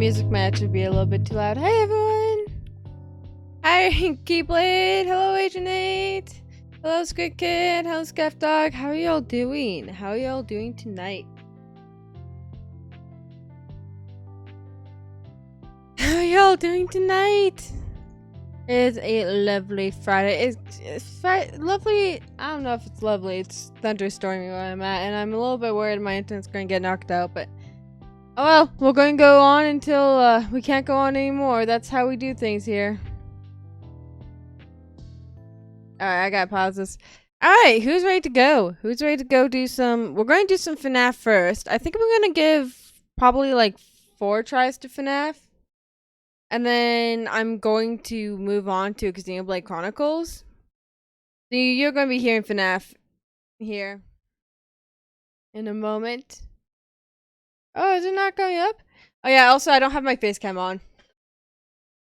music might actually be a little bit too loud. Hey everyone! Hi Keyblade! Hello Agent 8! Hello Squid Kid! Hello Scuff Dog! How are y'all doing? How are y'all doing tonight? How are y'all doing tonight? It's a lovely Friday. It's lovely. I don't know if it's lovely. It's thunderstorming where I'm at, and I'm a little bit worried my internet's going to get knocked out, but oh well, we're going to go on until we can't go on anymore. That's how we do things here. Alright, I gotta pause this. Alright, who's ready to go? Who's ready to go do some... We're going to do some FNAF first. I think we're going to give probably like 4 tries to FNAF. And then I'm going to move on to XENOBLADE Chronicles. So you're going to be hearing FNAF here in a moment. Oh, is it not going up? Oh yeah, also I don't have my face cam on.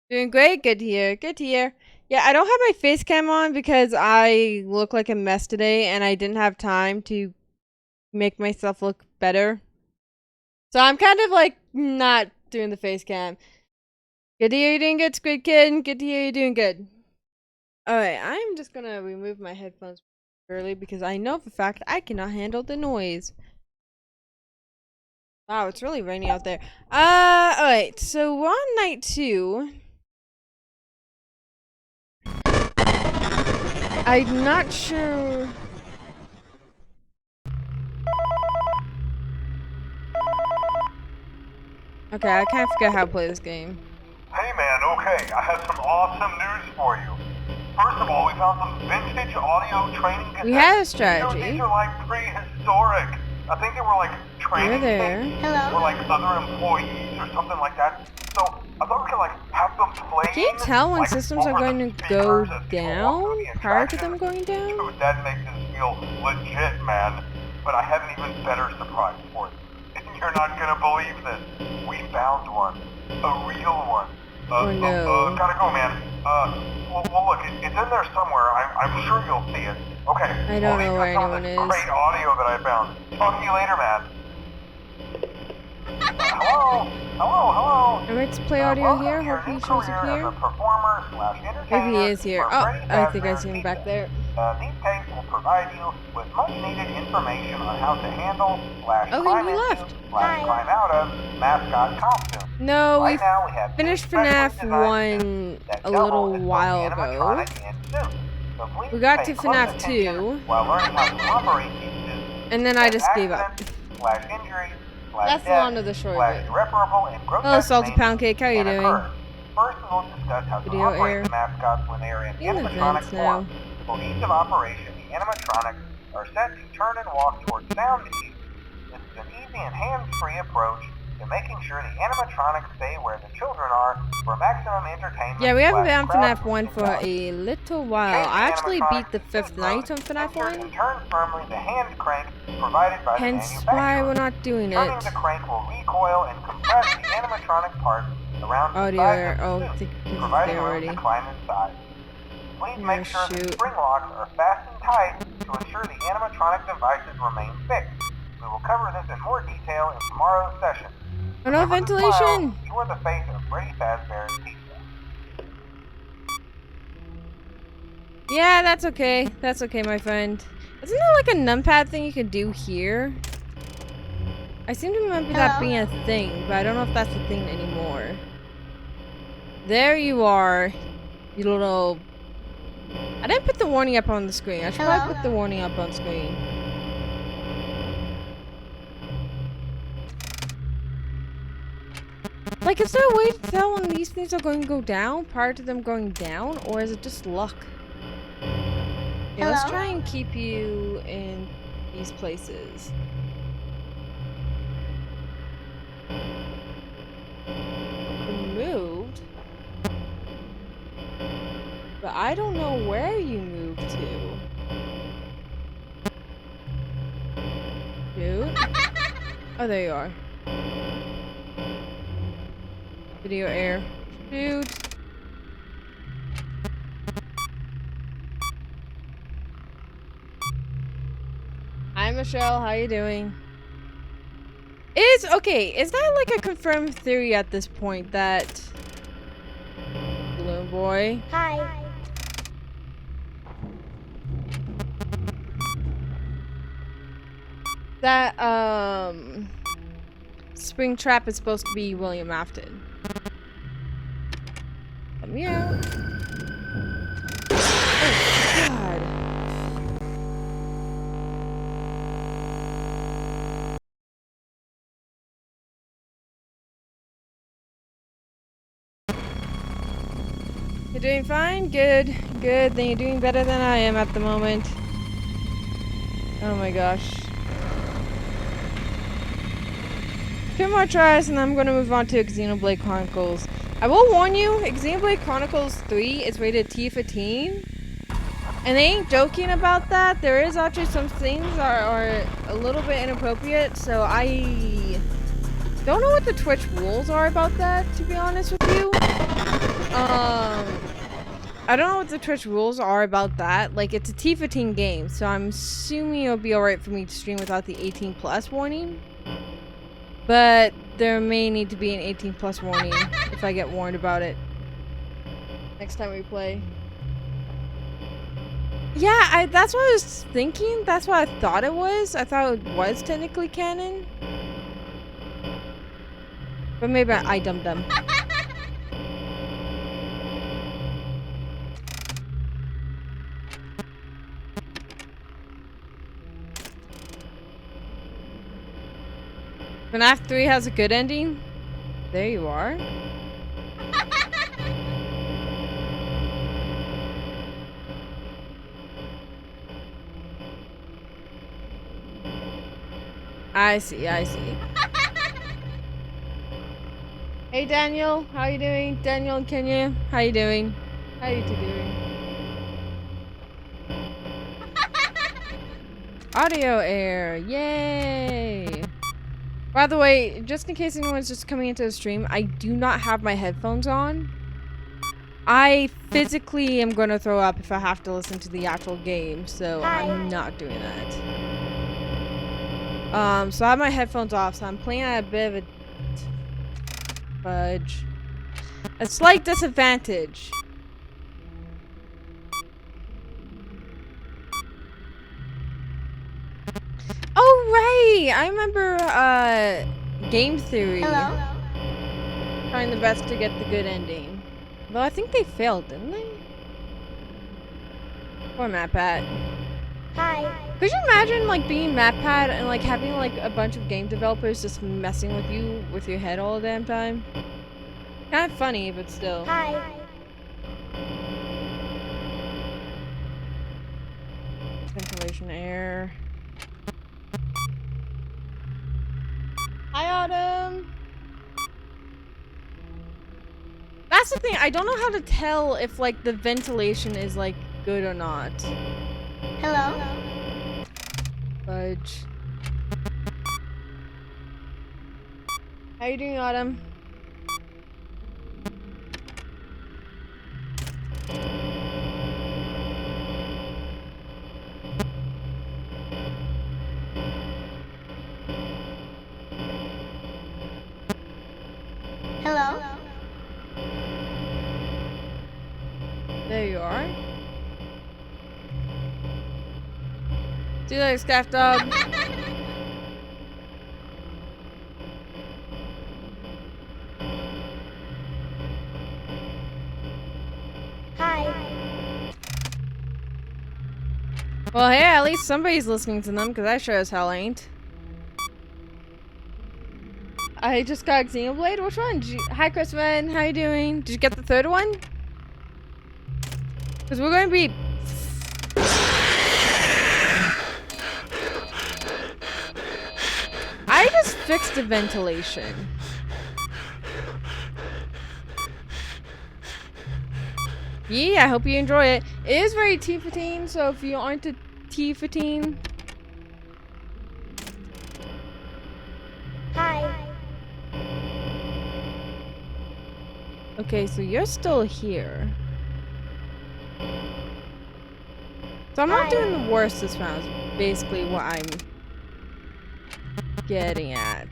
Doing great, good to hear, good to hear. Yeah, I don't have my face cam on because I look like a mess today and I didn't have time to make myself look better. So I'm kind of like not doing the face cam. Good to hear you're doing good, Squid Kid. Good to hear you're doing good. Alright, I'm just gonna remove my headphones early because I know for a fact I cannot handle the noise. Wow, it's really rainy out there. Alright, so we're on night 2. I'm not sure... Okay, I kind of forget how to play this game. Hey man, okay, I have some awesome news for you. First of all, we found some vintage audio training cassettes. We had a strategy. These are like prehistoric. I think they were like training there. tapes for like other employees or something like that. So I thought we could like have them play. Can you tell when like, systems are going to go down prior to them going down? Dude, that makes us feel legit, man. But I have an even better surprise for you. You're not gonna believe this. We found one. A real one. Oh no. Gotta go, man. Well look, it's in there somewhere. I'm sure you'll see it. Okay. I don't know where anyone is. Great audio that I found. Talk to you later, man. Hello. Alright, let's play audio here. Hopefully he shows up here. Maybe he is here. Oh, I think I see him back there. These tapes will provide you with much needed information on how to handle climb out of mascot costumes. No, we finished FNAF 1 a little while ago. We got to FNAF 2. And then I just gave up. That's the long of the short of it. Hello, Salty Pound Cake. How are you doing? First, we'll discuss how to Video operate air. the mascots when they are in Events animatronic now. form. For ease of operation, the animatronics are set to turn and walk towards sound cues. This is an easy and hands-free approach to making sure the animatronics stay where the children are for maximum entertainment. Yeah, we haven't been on FNAF 1 for a little while. I actually beat the 5th night on FNAF 1. Turn firmly the hand crank provided by Hence the why we're not doing Turning it. the crank will recoil and compress the animatronic parts around the Audio sides air. of Oh, the I suit, think it's providing there room already. to climb inside. Please make sure the shoot. spring locks are fastened tight to ensure the animatronic devices remain fixed. We will cover this in more detail in tomorrow's session. Oh no, Remember to ventilation! smile. You are the face of Brady Fazbear's pizza. Yeah, that's okay. That's okay, my friend. Isn't there like a numpad thing you can do here? I seem to remember that being a thing, but I don't know if that's a thing anymore. There you are, you little... I didn't put the warning up on the screen. I should probably put the warning up on screen. Like, is there a way to tell when these things are going to go down prior to them going down? Or is it just luck? Yeah, let's try and keep you in these places. You moved. But I don't know where you moved to. Dude. Oh, there you are. Video air. Dude. Hi, Michelle. How you doing? Is that like a confirmed theory at this point that Balloon Boy? Hi. That Springtrap is supposed to be William Afton. Let me out. Oh God. You're doing fine? Good. Good. Then you're doing better than I am at the moment. Oh my gosh. 2 more tries and I'm gonna move on to XENOBLADE Chronicles. I will warn you, XENOBLADE Chronicles 3 is rated T for teen. And they ain't joking about that. There is actually some things that are a little bit inappropriate, so I don't know what the Twitch rules are about that, to be honest with you. I don't know what the Twitch rules are about that. Like, it's a T for teen game, so I'm assuming it'll be alright for me to stream without the 18 plus warning. But there may need to be an 18 plus warning if I get warned about it next time we play. Yeah, that's what I was thinking. That's what I thought it was. I thought it was technically canon. But maybe I dumbed them. FNAF 3 has a good ending? There you are. I see, I see. Hey Daniel, how you doing? Daniel and Kenya, how you doing? How you two doing? Audio error, yay! By the way, just in case anyone's just coming into the stream, I do not have my headphones on. I physically am gonna throw up if I have to listen to the actual game, so I'm not doing that. So I have my headphones off, so I'm playing at a bit of a fudge. A slight disadvantage. Oh right! I remember Game Theory. Hello? Trying the best to get the good ending. Though I think they failed, didn't they? Poor MatPat. Hi. Could you imagine like being MatPat and like having like a bunch of game developers just messing with you with your head all the damn time? Kind of funny, but still. Hi. Ventilation air. Hi, Autumn. That's the thing. I don't know how to tell if like the ventilation is like good or not. Hello? Fudge. How you doing, Autumn? Hello? There you are. See you later, Scaff Dog. Hi. Well, hey, at least somebody's listening to them, because I sure as hell ain't. I just got Xenoblade. Which one? Hi, Crispin. How you doing? Did you get the third one? Because we're going to be... I just fixed the ventilation. Yeah, I hope you enjoy it. It is very T-15, so if you aren't a T-15... Hi. Okay, so you're still here. So I'm not doing the worst this round, is basically what I'm getting at.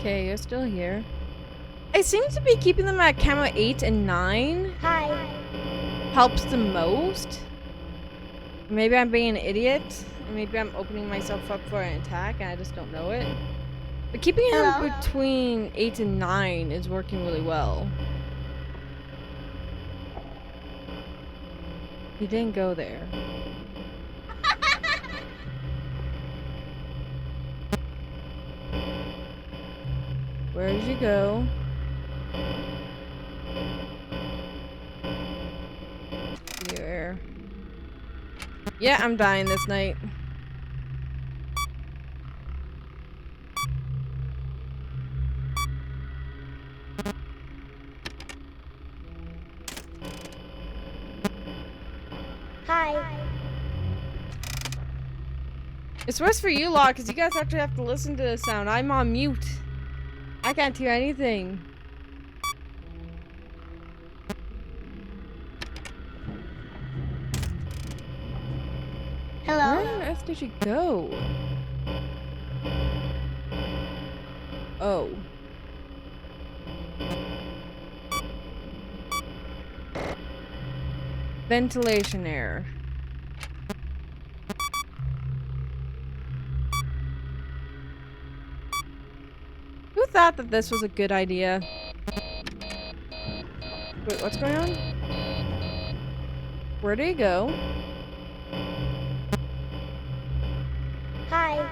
Okay, you're still here. I seem to be keeping them at camera 8 and 9. Hi. Helps the most. Maybe I'm being an idiot. Maybe I'm opening myself up for an attack and I just don't know it. But keeping Hello? him between 8 and 9 is working really well. He didn't go there. Where did you go? Here. Yeah, I'm dying this night. Hi. It's worse for you lot, because you guys actually have to listen to the sound. I'm on mute. I can't hear anything. Hello? Where on earth did you go? Oh. Ventilation error. Who thought that this was a good idea? Wait, what's going on? Where did he go? Hi.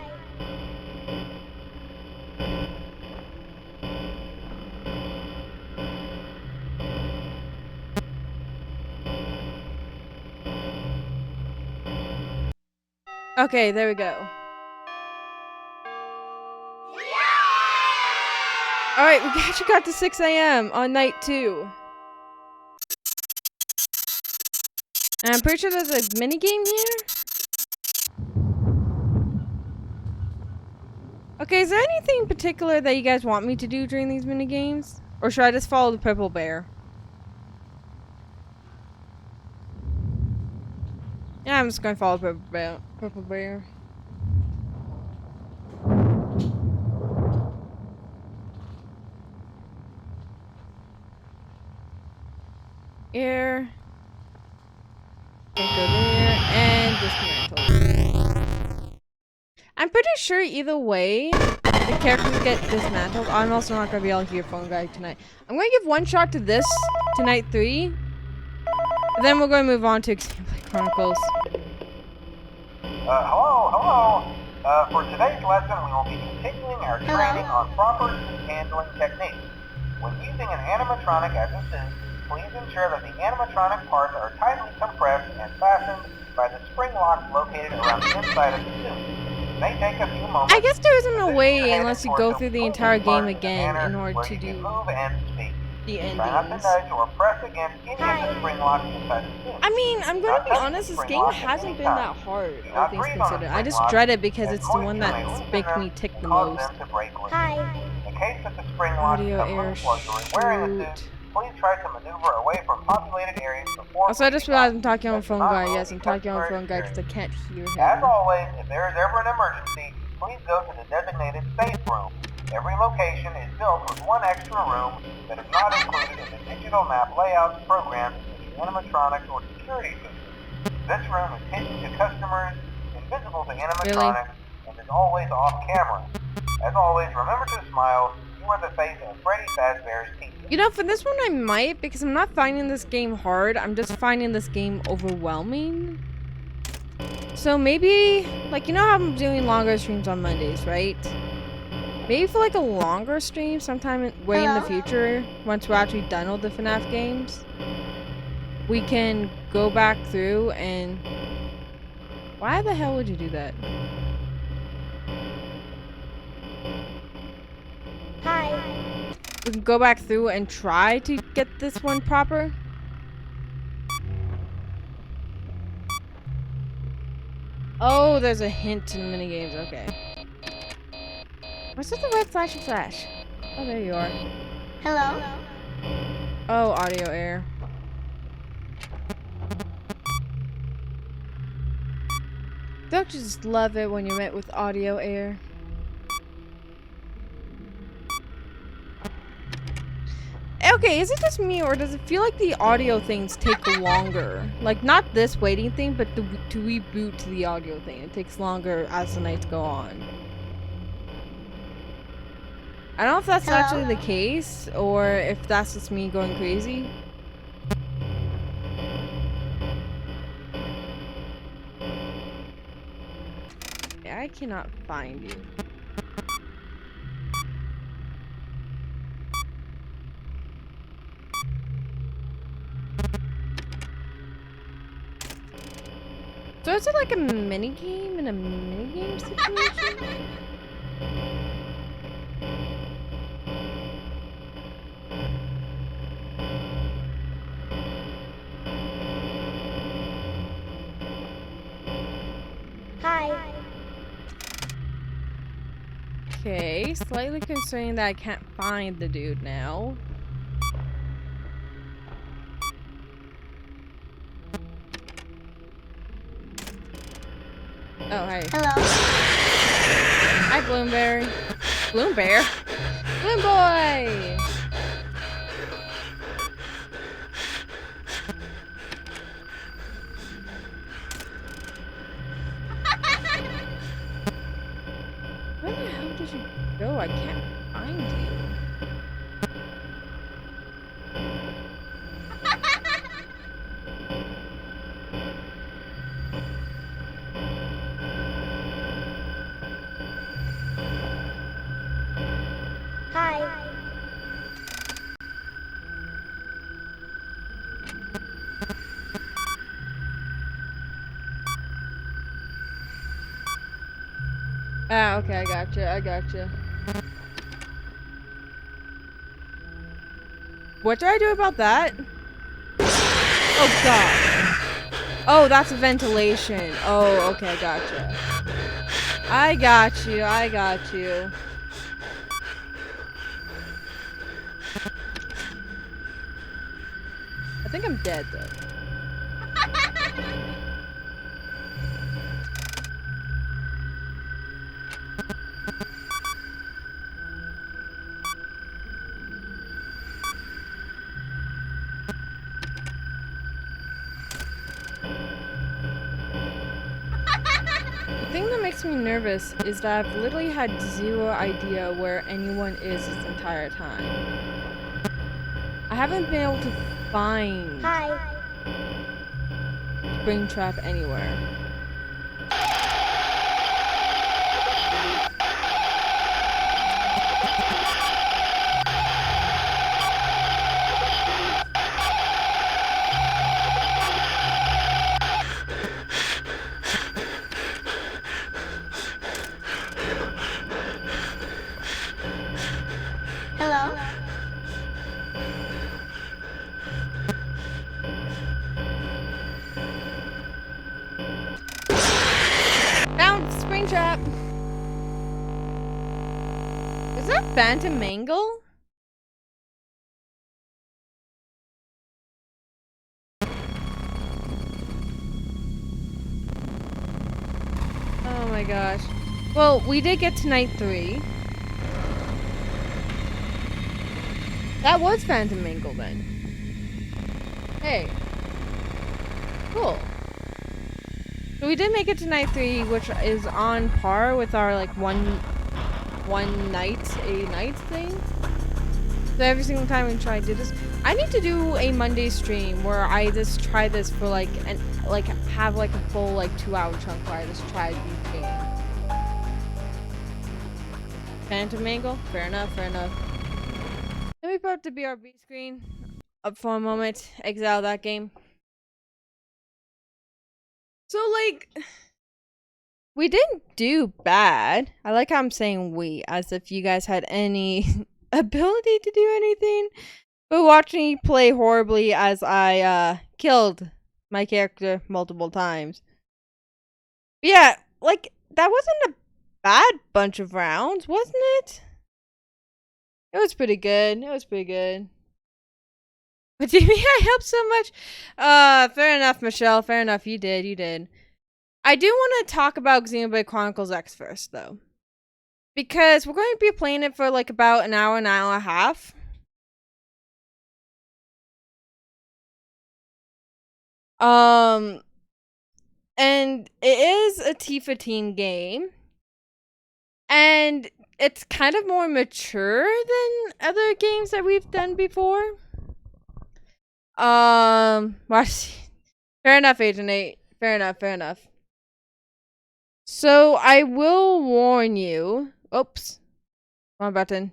Okay, there we go. Alright, we actually got to 6 a.m. on night 2. And I'm pretty sure there's a mini game here. Okay, is there anything in particular that you guys want me to do during these mini games? Or should I just follow the purple bear? Yeah, I'm just gonna follow the purple bear. Air. Can't go there. And dismantle. I'm pretty sure either way, the characters get dismantled. I'm also not gonna be able to hear Phone Guy tonight. I'm gonna give one shot to this, to night 3. Then we're gonna move on to XENOBLADE Chronicles. Hello. For today's lesson, we will be continuing our training on proper suit handling techniques. When using an animatronic as a suit, please ensure that the animatronic parts are tightly compressed and fastened by the spring locks located around the inside of the suit. It may take a few moments. I guess there isn't a Position your way hand unless you towards go the through the moving entire game parts again manner in order where to you can do move and speak. the Try not to endings. nudge or press against any of the spring locks inside the suit. I mean, I'm gonna be honest, this game hasn't been that hard, all things considered. I just dread it because it's the one that's making me tick the most. Hi. In case that the spring locks Audio become air loose while you're wearing a suit, please try to maneuver away from populated areas before. Also, I just realized I'm talking on That's Phone not Guy. really Yes, I'm talking on customary Phone Guy because I experience. can't hear As him. always, if there is ever an emergency, please go to the designated safe room. Every location is built with one extra room that is not included in the digital map layouts programmed in the animatronic or security system. This room is hidden to customers, invisible to animatronics, and is always off camera. As always, remember to smile. You are the face of Freddy Fazbear's team. You know, for this one I might, because I'm not finding this game hard. I'm just finding this game overwhelming. So maybe, like, you know how I'm doing longer streams on Mondays, right? Maybe for like a longer stream sometime way in the future, once we're actually done with the FNAF games, we can go back through and... Why the hell would you do that? Hi. We can go back through and try to get this one proper. Oh, there's a hint in minigames, okay. What's with the red flashy flash? Oh, there you are. Hello? Oh, audio error. Don't you just love it when you're met with audio error? Okay, is it just me or does it feel like the audio things take longer? Like not this waiting thing, but to reboot to the audio thing. It takes longer as the nights go on. I don't know if that's Hello? actually the case or if that's just me going crazy. I cannot find you. So is it like a mini game in a mini game situation? Hi. Okay, slightly concerning that I can't find the dude now. Oh, hi. Hello. Hi, Bloomberry. Bloombear? Bloom boy! Where the hell did you go? I can't find you. Hi. Ah, okay, I gotcha, I gotcha. What do I do about that? Oh, God. Oh, that's a ventilation. Oh, okay, I gotcha. I got you, I got you. I think I'm dead, though. The thing that makes me nervous is that I've literally had zero idea where anyone is this entire time. I haven't been able to find Hi. Springtrap anywhere. Hello. Found Springtrap! Is that Phantom Mangle? Oh my gosh. Well, we did get to night 3. That was Phantom Mangle then. Hey. Cool. So we did make it to night 3, which is on par with our like one night a night thing. So every single time we try to do this, I need to do a Monday stream where I just try this for like have like a full like 2-hour chunk where I just try these games. Phantom Mangle? Fair enough, fair enough. Let me put up the BRB screen up for a moment, exile that game. So like, we didn't do bad. I like how I'm saying we, as if you guys had any ability to do anything. But watching me play horribly as I killed my character multiple times. But yeah, like, that wasn't a bad bunch of rounds, wasn't it? It was pretty good. It was pretty good. But do you mean I helped so much? Fair enough, Michelle. Fair enough. You did. You did. I do want to talk about Xenoblade Chronicles X first, though. Because we're going to be playing it for like about an hour and a half. Um, and it is a Tifa teen game, and it's kind of more mature than other games that we've done before. Fair enough, Agent 8. Fair enough, fair enough. So I will warn you. Oops. Wrong button.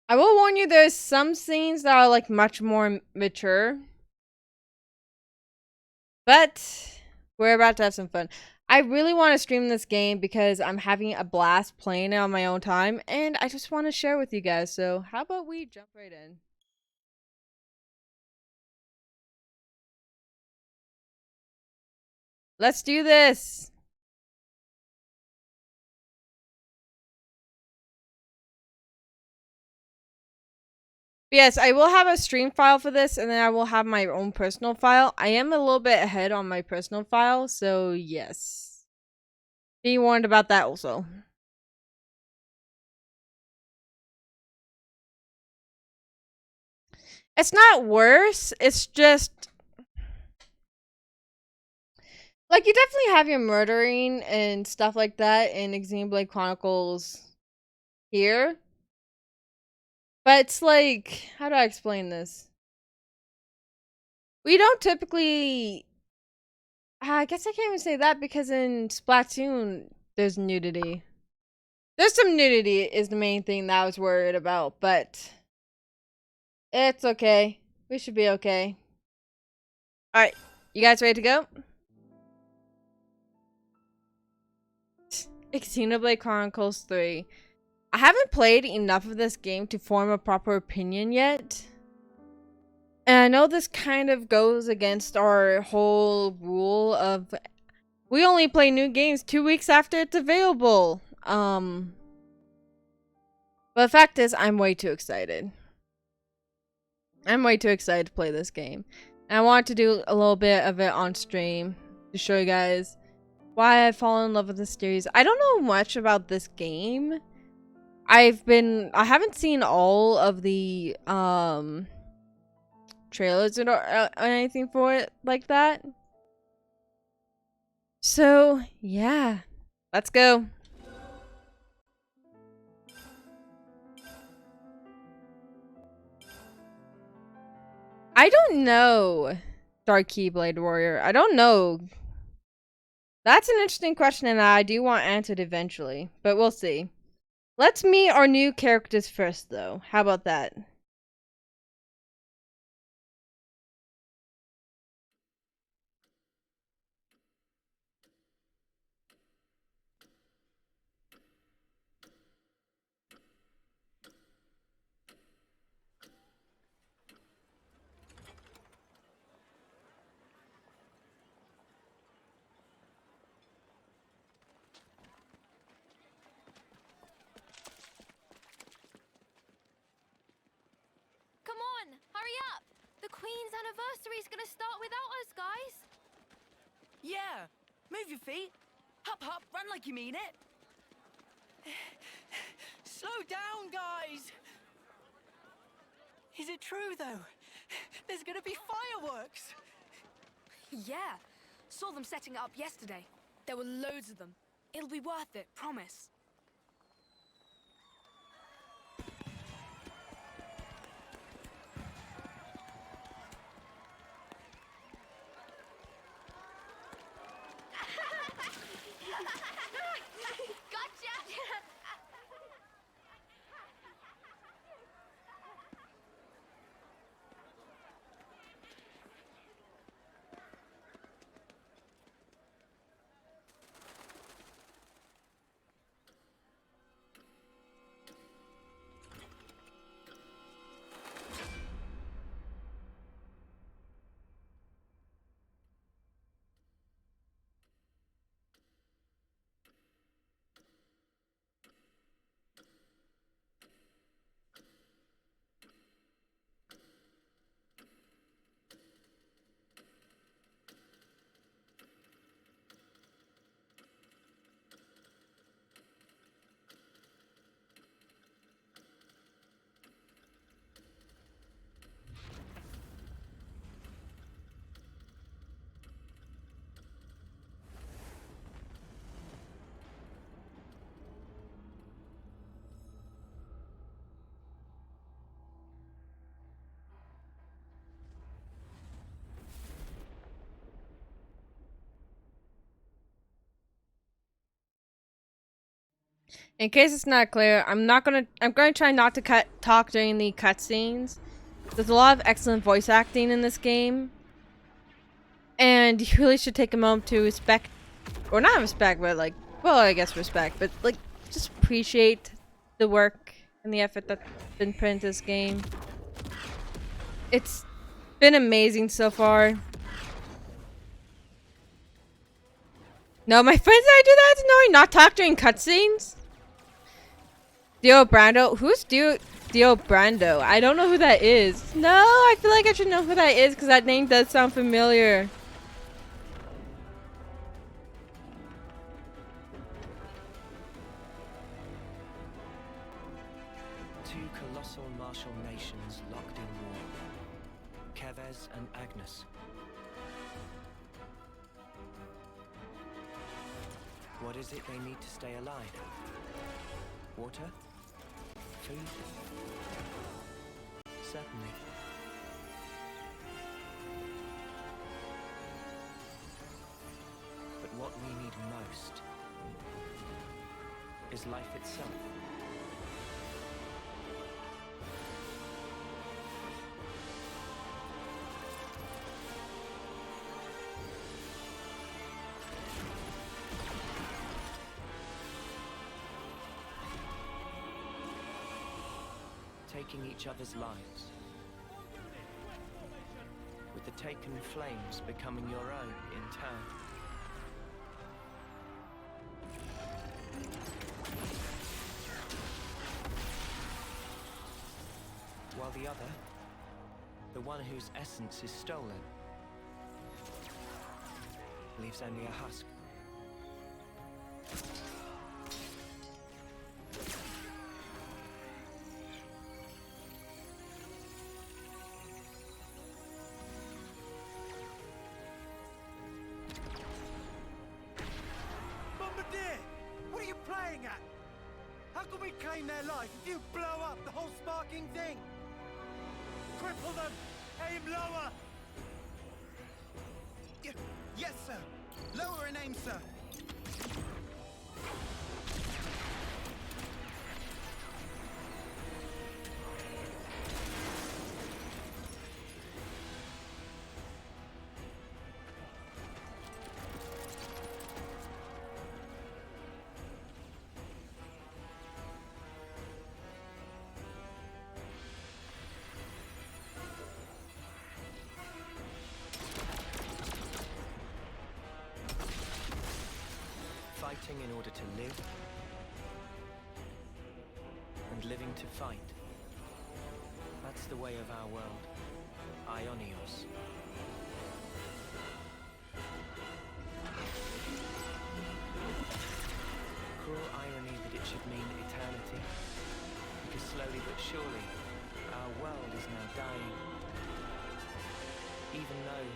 I will warn you there's some scenes that are like much more mature. But we're about to have some fun. I really want to stream this game because I'm having a blast playing it on my own time, and I just want to share with you guys. So how about we jump right in? Let's do this. Yes, I will have a stream file for this, and then I will have my own personal file. I am a little bit ahead on my personal file, so yes. Be warned about that also. It's not worse, it's just... like, you definitely have your murdering and stuff like that in XENOBLADE Chronicles here. But it's like, how do I explain this? We don't typically... I guess I can't even say that because in Splatoon, there's nudity. There's some nudity is the main thing that I was worried about, but it's okay. We should be okay. Alright, you guys ready to go? XENOBLADE Chronicles 3. I haven't played enough of this game to form a proper opinion yet. And I know this kind of goes against our whole rule of we only play new games 2 weeks after it's available. But the fact is, I'm way too excited. I'm way too excited to play this game. And I want to do a little bit of it on stream to show you guys why I've fallen in love with this series. I don't know much about this game. I haven't seen all of the trailers or anything for it like that. So, yeah. Let's go. I don't know, Dark Keyblade Warrior. I don't know. That's an interesting question, and I do want answered eventually, but we'll see. Let's meet our new characters first, though. How about that? Come on, hurry up! The Queen's anniversary's gonna start without us, guys! Yeah! Move your feet! Hop, hop, run like you mean it! Slow down, guys! Is it true, though? There's gonna be fireworks! Yeah, saw them setting it up yesterday. There were loads of them. It'll be worth it, promise. Gotcha! In case it's not clear, I'm gonna try not to talk during the cutscenes. There's a lot of excellent voice acting in this game. And you really should take a moment to respect, or not respect, but like, well, I guess respect, but like, just appreciate the work and the effort that's been put into this game. It's been amazing so far. No, my friends that I do that to knowing not talk during cutscenes. Dio Brando? Who's Dio Brando? I don't know who that is. No, I feel like I should know who that is because that name does sound familiar. Two colossal martial nations locked in war. Kevez and Agnes. What is it they need to stay alive? Water? Food? Certainly. But what we need most is life itself. Taking each other's lives, with the taken flames becoming your own in turn. While the other, the one whose essence is stolen, leaves only a husk. Bombardier! What are you playing at? How can we claim their life if you blow up the whole sparking thing? Cripple them! Aim lower! Yes, sir! Lower and aim, sir! Fighting in order to live, and living to fight. That's the way of our world. Ionios. Cruel irony that it should mean eternity, because slowly but surely, our world is now dying. Even though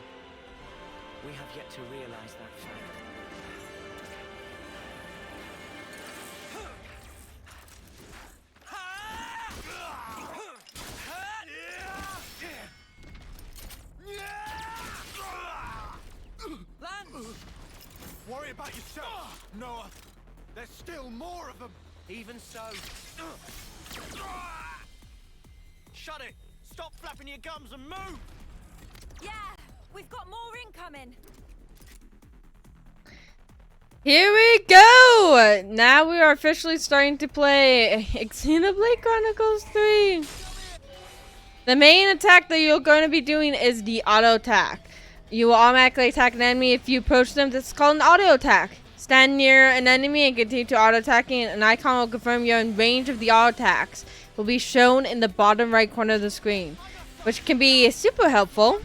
we have yet to realize that fact. Worry about yourself, Noah. There's still more of them. Even so. Shut it! Stop flapping your gums and move! Yeah, we've got more incoming. Here we go! Now we are officially starting to play XENOBLADE Chronicles 3. The main attack that you're going to be doing is the auto attack. You will automatically attack an enemy if you approach them. This is called an auto attack. Stand near an enemy and continue to auto attacking. An icon will confirm you're in range of the auto attacks. Will be shown in the bottom right corner of the screen, which can be super helpful.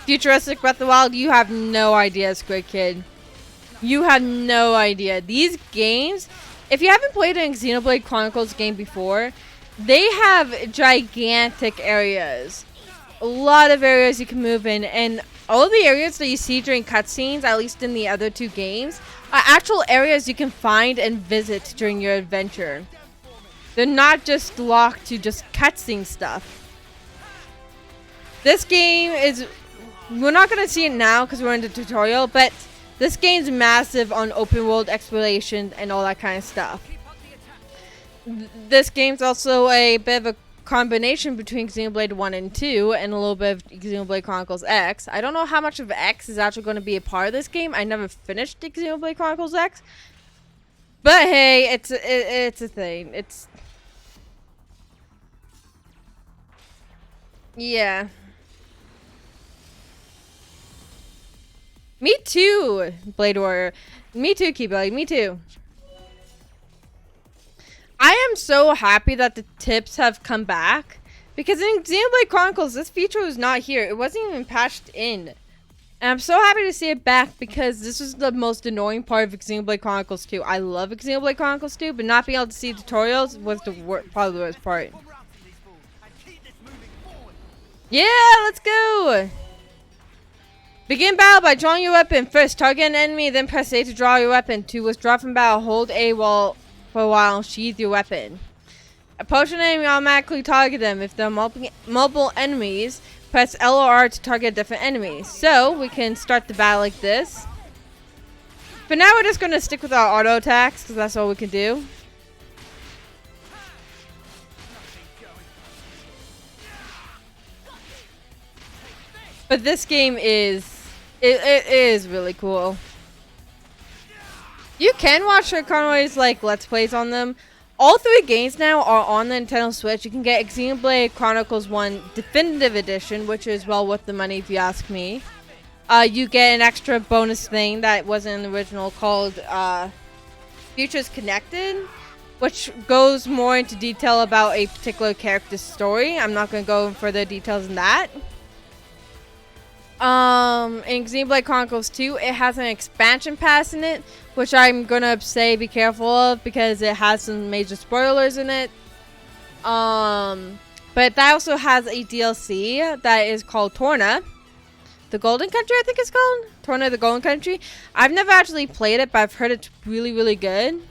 Futuristic Breath of the Wild, you have no idea, Squid Kid. You have no idea. These games, if you haven't played an XENOBLADE Chronicles game before, they have gigantic areas. A lot of areas you can move in, and all the areas that you see during cutscenes, at least in the other two games, are actual areas you can find and visit during your adventure. They're not just locked to just cutscene stuff. This game is... We're not going to see it now because we're in the tutorial, but This game's massive on open world exploration and all that kind of stuff. This game's also a bit of a combination between Xenoblade 1 and 2 and a little bit of Xenoblade Chronicles X. I don't know how much of X is actually going to be a part of this game. I never finished Xenoblade Chronicles X. But hey, it's a thing. It's... Yeah. Me too, Blade Warrior. Me too, Keyblade. Me too. I am so happy that the tips have come back. Because in Xenoblade Chronicles, this feature was not here. It wasn't even patched in. And I'm so happy to see it back because this was the most annoying part of Xenoblade Chronicles 2. I love Xenoblade Chronicles 2, but not being able to see tutorials was the probably the worst part. Yeah, let's go! Begin battle by drawing your weapon. First, target an enemy, then press A to draw your weapon. To withdraw from battle, hold A for a while and sheath your weapon. Approach an enemy, automatically target them. If there are multiple enemies, press L or R to target a different enemy. So, we can start the battle like this. But now we're just going to stick with our auto attacks, because that's all we can do. But this game is... It is really cool. You can watch Conway's like Let's Plays on them. All 3 games now are on the Nintendo Switch. You can get Xenoblade Chronicles 1 Definitive Edition, which is well worth the money if you ask me. You get an extra bonus thing that wasn't in the original called Futures Connected, which goes more into detail about a particular character's story. I'm not going to go in further details than that. In Xenoblade Chronicles 2, it has an expansion pass in it, which I'm gonna say be careful of because it has some major spoilers in it. But that also has a DLC that is called Torna. The Golden Country, I think it's called. Torna the Golden Country. I've never actually played it, but I've heard it's really, really good.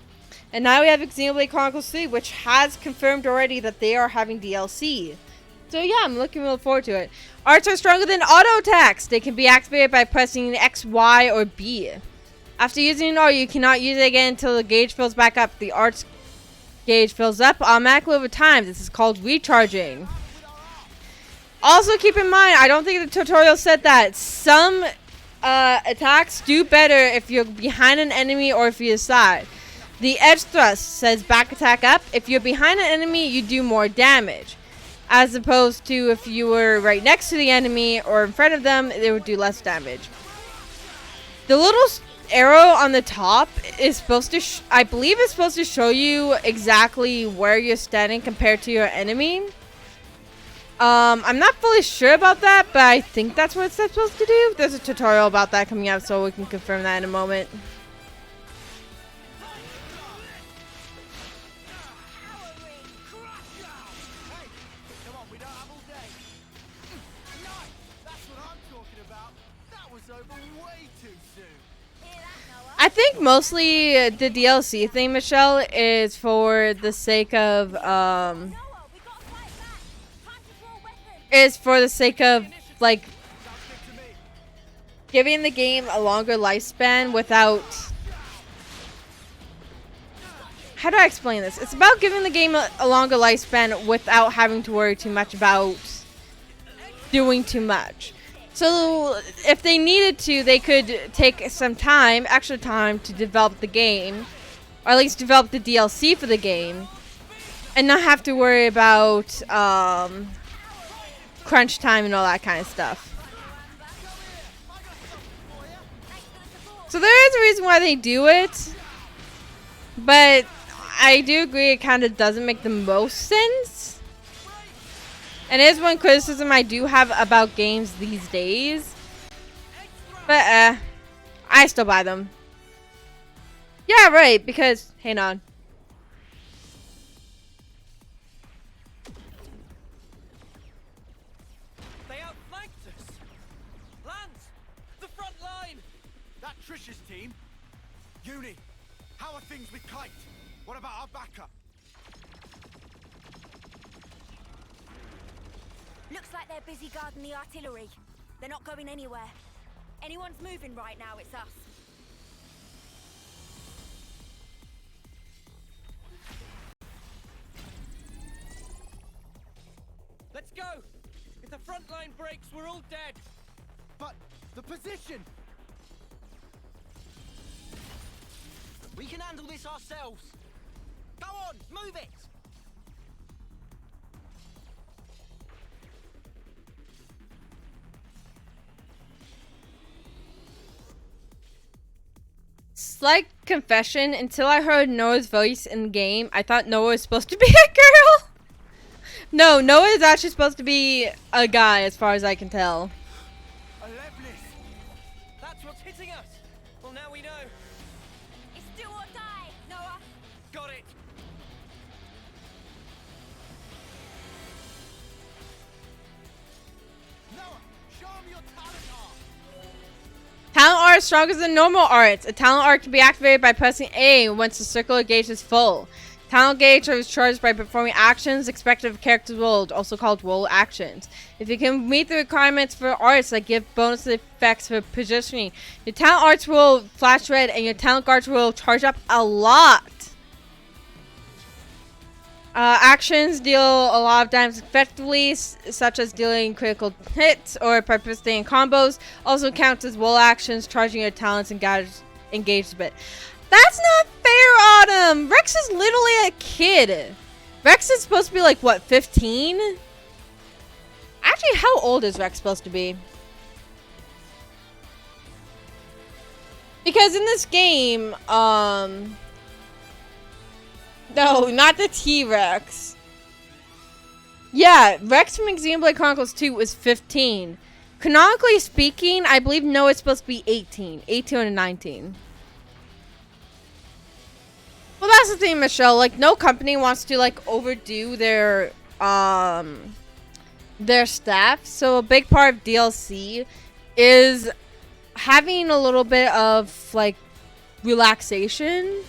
And now we have Xenoblade Chronicles 3, which has confirmed already that they are having DLC. So yeah, I'm looking really forward to it. Arts are stronger than auto attacks. They can be activated by pressing X, Y, or B. After using an R, you cannot use it again until the gauge fills back up. The arts gauge fills up automatically over time. This is called recharging. Also keep in mind, I don't think the tutorial said that. Some attacks do better if you're behind an enemy or if you're aside. The edge thrust says back attack up. If you're behind an enemy, you do more damage. As opposed to if you were right next to the enemy or in front of them, it would do less damage. The little arrow on the top is supposed to, I believe it's supposed to show you exactly where you're standing compared to your enemy. I'm not fully sure about that, but I think that's what it's supposed to do. There's a tutorial about that coming up, so we can confirm that in a moment. I think mostly the DLC thing, Michelle, is for the sake of like giving the game a longer lifespan without, how do I explain this? It's about giving the game a longer lifespan without having to worry too much about doing too much. So if they needed to, they could take some time, extra time, to develop the game, or at least develop the DLC for the game, and not have to worry about crunch time and all that kind of stuff. So there is a reason why they do it, but I do agree it kind of doesn't make the most sense. And it is one criticism I do have about games these days. But, I still buy them. Yeah, right, because, hang on. They outflanked us! Lance! The front line! That Trish's team? Uni, how are things with Kite? What about our backup? Looks like they're busy guarding the artillery. They're not going anywhere. Anyone's moving right now, it's us. go! If the front line breaks, we're all dead. But the position! We can handle this ourselves. Go on, move it! Slight confession, until I heard Noah's voice in the game, I thought Noah was supposed to be a girl. No, Noah is actually supposed to be a guy as far as I can tell. That's what's hitting us. Well, now we know. It's do or die, Noah. Got it. Noah, show him your talent art! Talent art is stronger than normal arts. A talent art can be activated by pressing A once the circular gauge is full. Talent gauge is charged by performing actions expected of character's roll, also called roll actions. If you can meet the requirements for arts that give bonus effects for positioning, your talent arts will flash red and your talent cards will charge up a lot. Actions deal a lot of damage effectively, such as dealing critical hits or participating in combos. Also counts as roll actions, charging your talents and engaged a bit. That's not fair, Autumn! Rex is literally a kid. Rex is supposed to be like, what, 15? Actually, how old is Rex supposed to be? Because in this game, no, not the T-Rex. Yeah, Rex from XENOBLADE Chronicles 2 was 15. Canonically speaking, I believe Noah's supposed to be 18. 18 or 19. Well, that's the thing, Michelle. Like, no company wants to, like, overdo their staff. So a big part of DLC is having a little bit of, like, relaxation,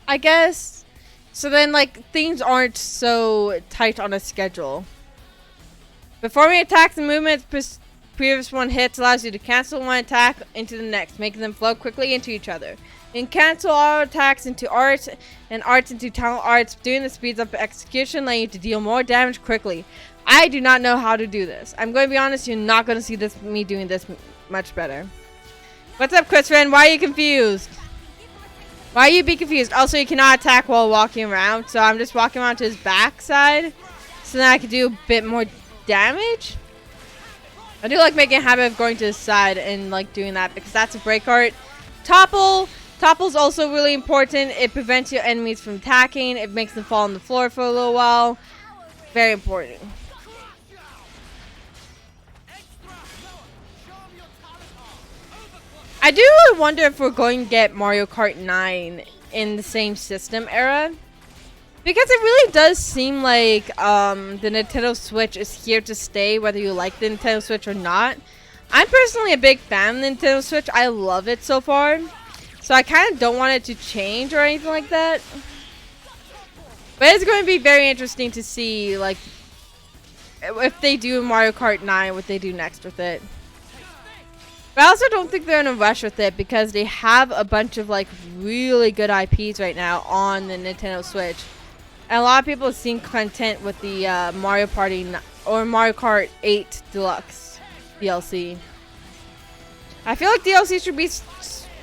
I guess. So then, like, things aren't so tight on a schedule. Performing attacks and movements previous one hits allows you to cancel one attack into the next, making them flow quickly into each other. You can cancel all attacks into arts and arts into talent arts. Doing this speeds up execution, letting you to deal more damage quickly. I do not know how to do this. I'm going to be honest, you're not going to see me doing this much better. What's up, Chris Ren? Why are you confused? Why are you be confused? Also, you cannot attack while walking around, so I'm just walking around to his backside so that I can do a bit more damage. I do like making a habit of going to the side and like doing that because that's a break art. Topple's also really important. It prevents your enemies from attacking. It makes them fall on the floor for a little while. Very important. I do really wonder if we're going to get Mario Kart 9 in the same system era. Because it really does seem like the Nintendo Switch is here to stay, whether you like the Nintendo Switch or not. I'm personally a big fan of the Nintendo Switch. I love it so far. So I kind of don't want it to change or anything like that. But it's going to be very interesting to see, like, if they do Mario Kart 9, what they do next with it. But I also don't think they're in a rush with it because they have a bunch of, like, really good IPs right now on the Nintendo Switch. And a lot of people have seen content with the Mario Party or Mario Kart 8 Deluxe DLC. I feel like DLC should be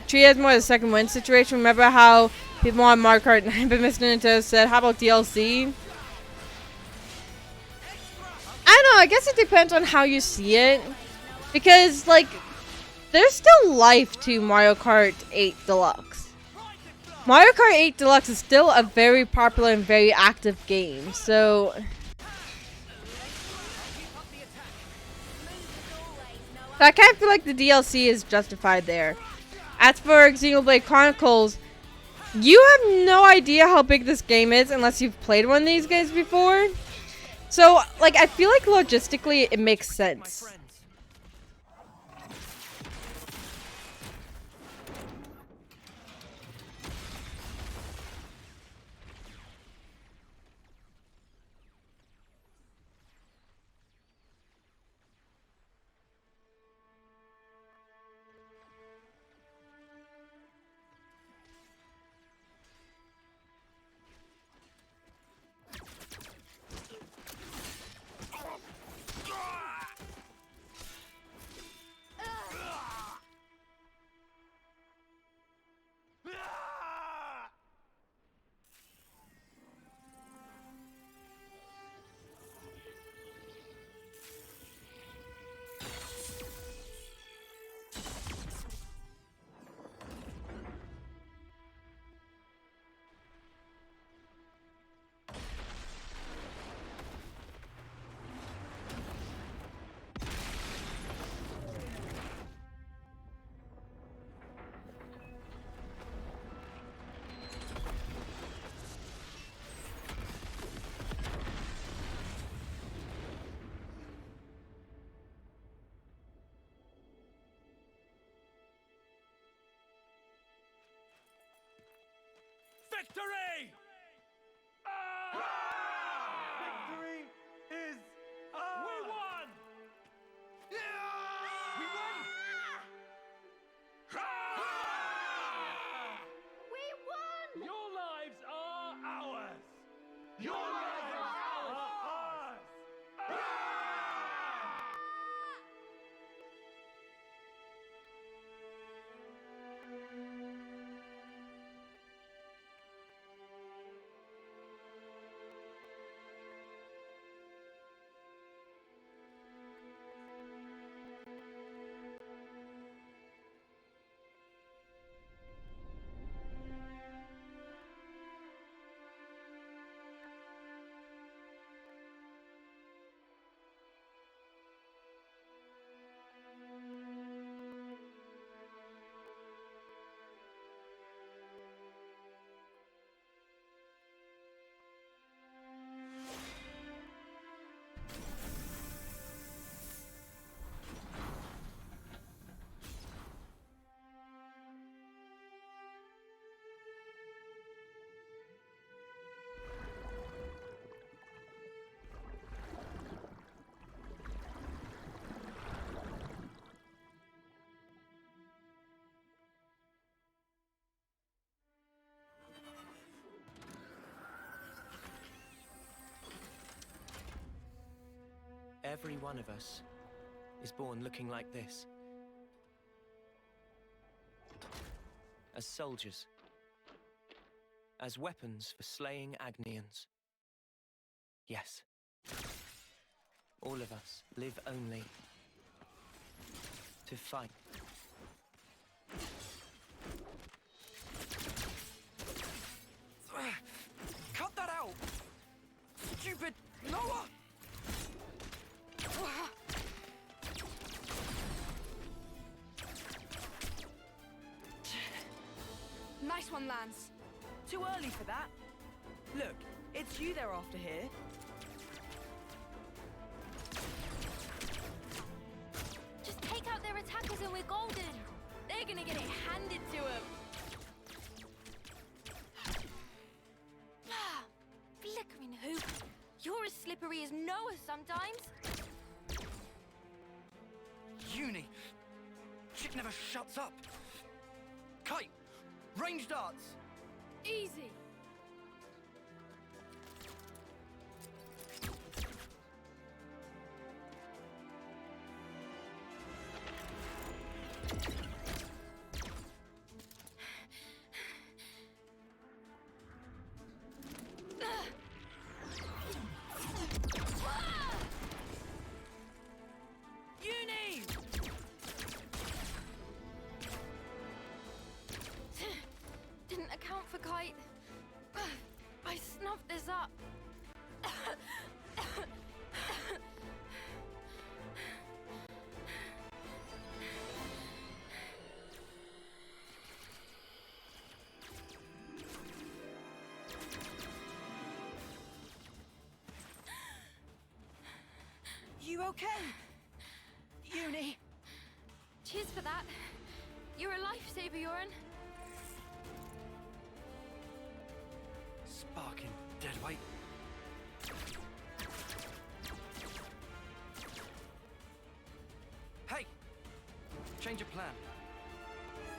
treated as more of a second win situation. Remember how people on Mario Kart 9 but Mr. Nintendo said, how about DLC? I don't know, I guess it depends on how you see it. Because, like, there's still life to Mario Kart 8 Deluxe. Mario Kart 8 Deluxe is still a very popular and very active game, so I kind of feel like the DLC is justified there. As for XENOBLADE Chronicles, you have no idea how big this game is unless you've played one of these games before. So, like, I feel like logistically it makes sense. Victory! Victory is ours! We won! We won! We won! Your lives are ours! Your lives are ours! Every one of us is born looking like this. As soldiers. As weapons for slaying Agnians. Yes. All of us live only to fight. Cut that out! Stupid Noah! Nice one, Lance. Too early for that. Look, it's you they're after here. Just take out their attackers and we're golden. They're gonna get it handed to them. Flickering hoop. You're as slippery as Noah sometimes. Uni! Chick never shuts up. Kite! Range darts! Easy. Uni! Didn't account for Kite. I snuffed this up. You okay? Uni? Cheers for that. You're a lifesaver, Yoren. Sparking deadweight. Hey! Change of plan.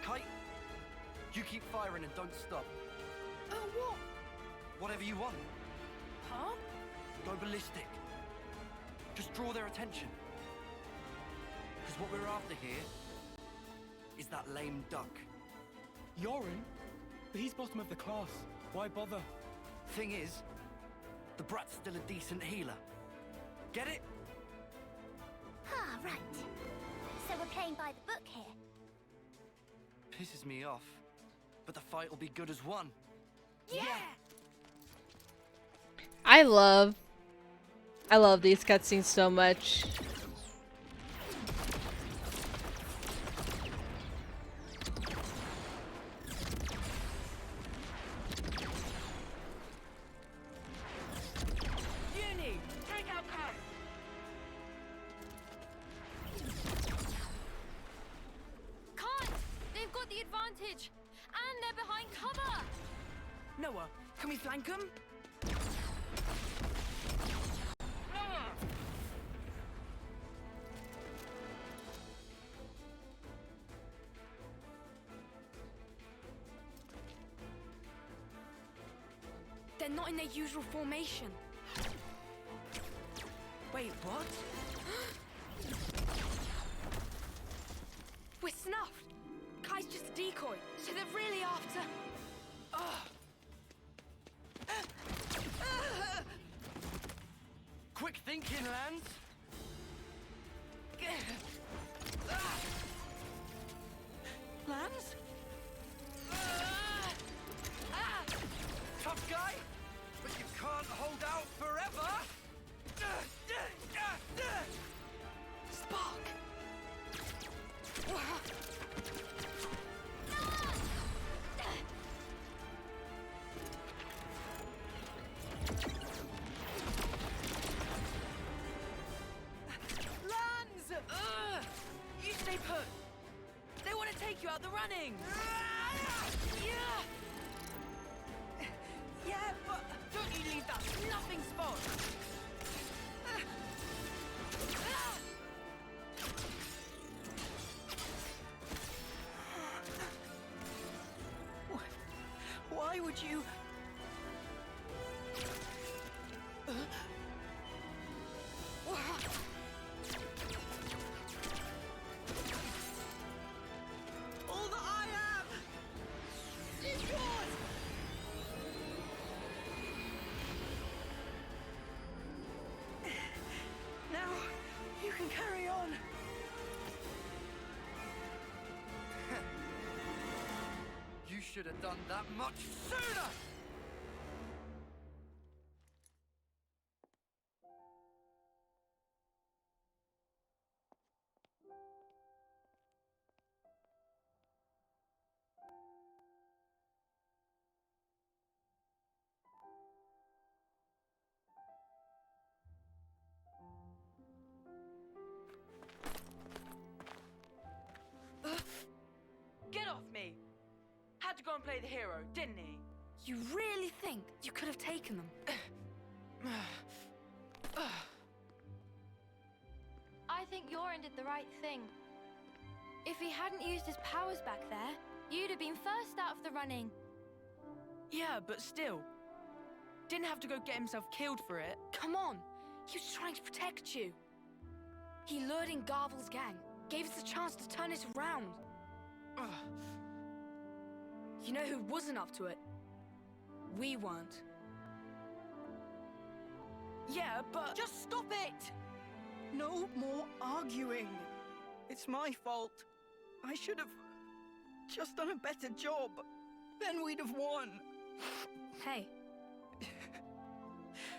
Kite, you keep firing and don't stop. Oh, what? Whatever you want. Huh? Go ballistic. Just draw their attention. Because what we're after here is that lame duck. Yoren? But he's bottom of the class. Why bother? Thing is, the brat's still a decent healer. Get it? Ah, right. So we're playing by the book here. Pisses me off. But the fight will be good as one. Yeah! I love these cutscenes so much. Uni! Take out Kite! Can't! They've got the advantage! And they're behind cover! Noah, can we flank them? They're not in their usual formation. Wait, what? We're snuffed. Kai's just a decoy, so they're really after... Quick thinking, Lance. Lance? Tough guy, but you can't hold out forever. Spark! Lance! You stay put. They want to take you out the running. Yeah, but don't you leave that nothing spot. Why would you... All that I am is yours! Now, you can carry on. You should have done that much sooner! Get off me! Had to go and play the hero, didn't he? You really think you could have taken them? I think Yoren did the right thing. If he hadn't used his powers back there, you'd have been first out of the running. Yeah, but still. Didn't have to go get himself killed for it. Come on, he was trying to protect you. He lured in Garvel's gang, gave us a chance to turn it around. You know who wasn't up to it? We weren't. Yeah, but... Just stop it! No more arguing. It's my fault. I should have just done a better job. Then we'd have won. Hey,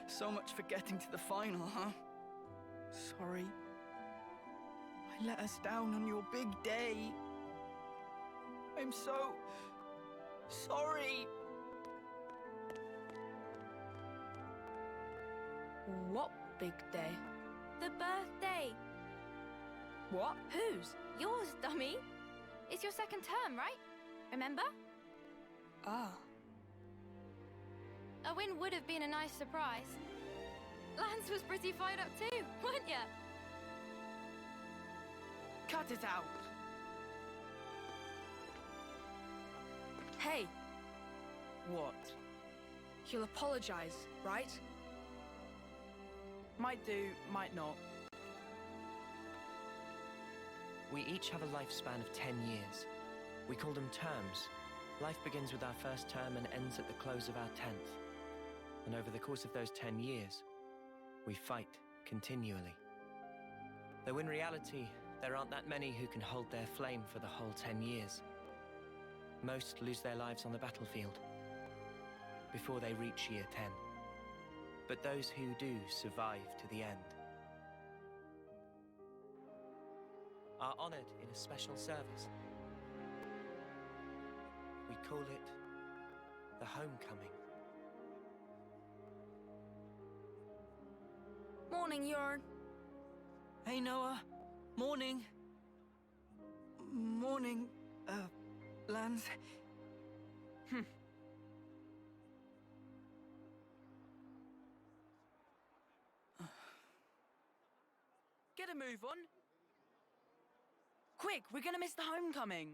So much for getting to the final, huh? Sorry. I let us down on your big day. I'm so... sorry. what big day? The birthday. What? Whose? Yours, dummy. It's your second term, right? Remember? Ah. A win would have been a nice surprise. Lance was pretty fired up too, weren't ya? Cut it out. Hey, What? you'll apologize, right? Might do, might not. We each have a lifespan of 10 years. We call them terms. Life begins with our first term and ends at the close of our 10th. And over the course of those 10 years, we fight continually. Though in reality, there aren't that many who can hold their flame for the whole 10 years. Most lose their lives on the battlefield before they reach year 10. But those who do survive to the end are honored in a special service. We call it the homecoming. Morning, Yoren. Hey, Noah. Morning. Morning, Lance. get a move on. Quick, we're gonna miss the homecoming.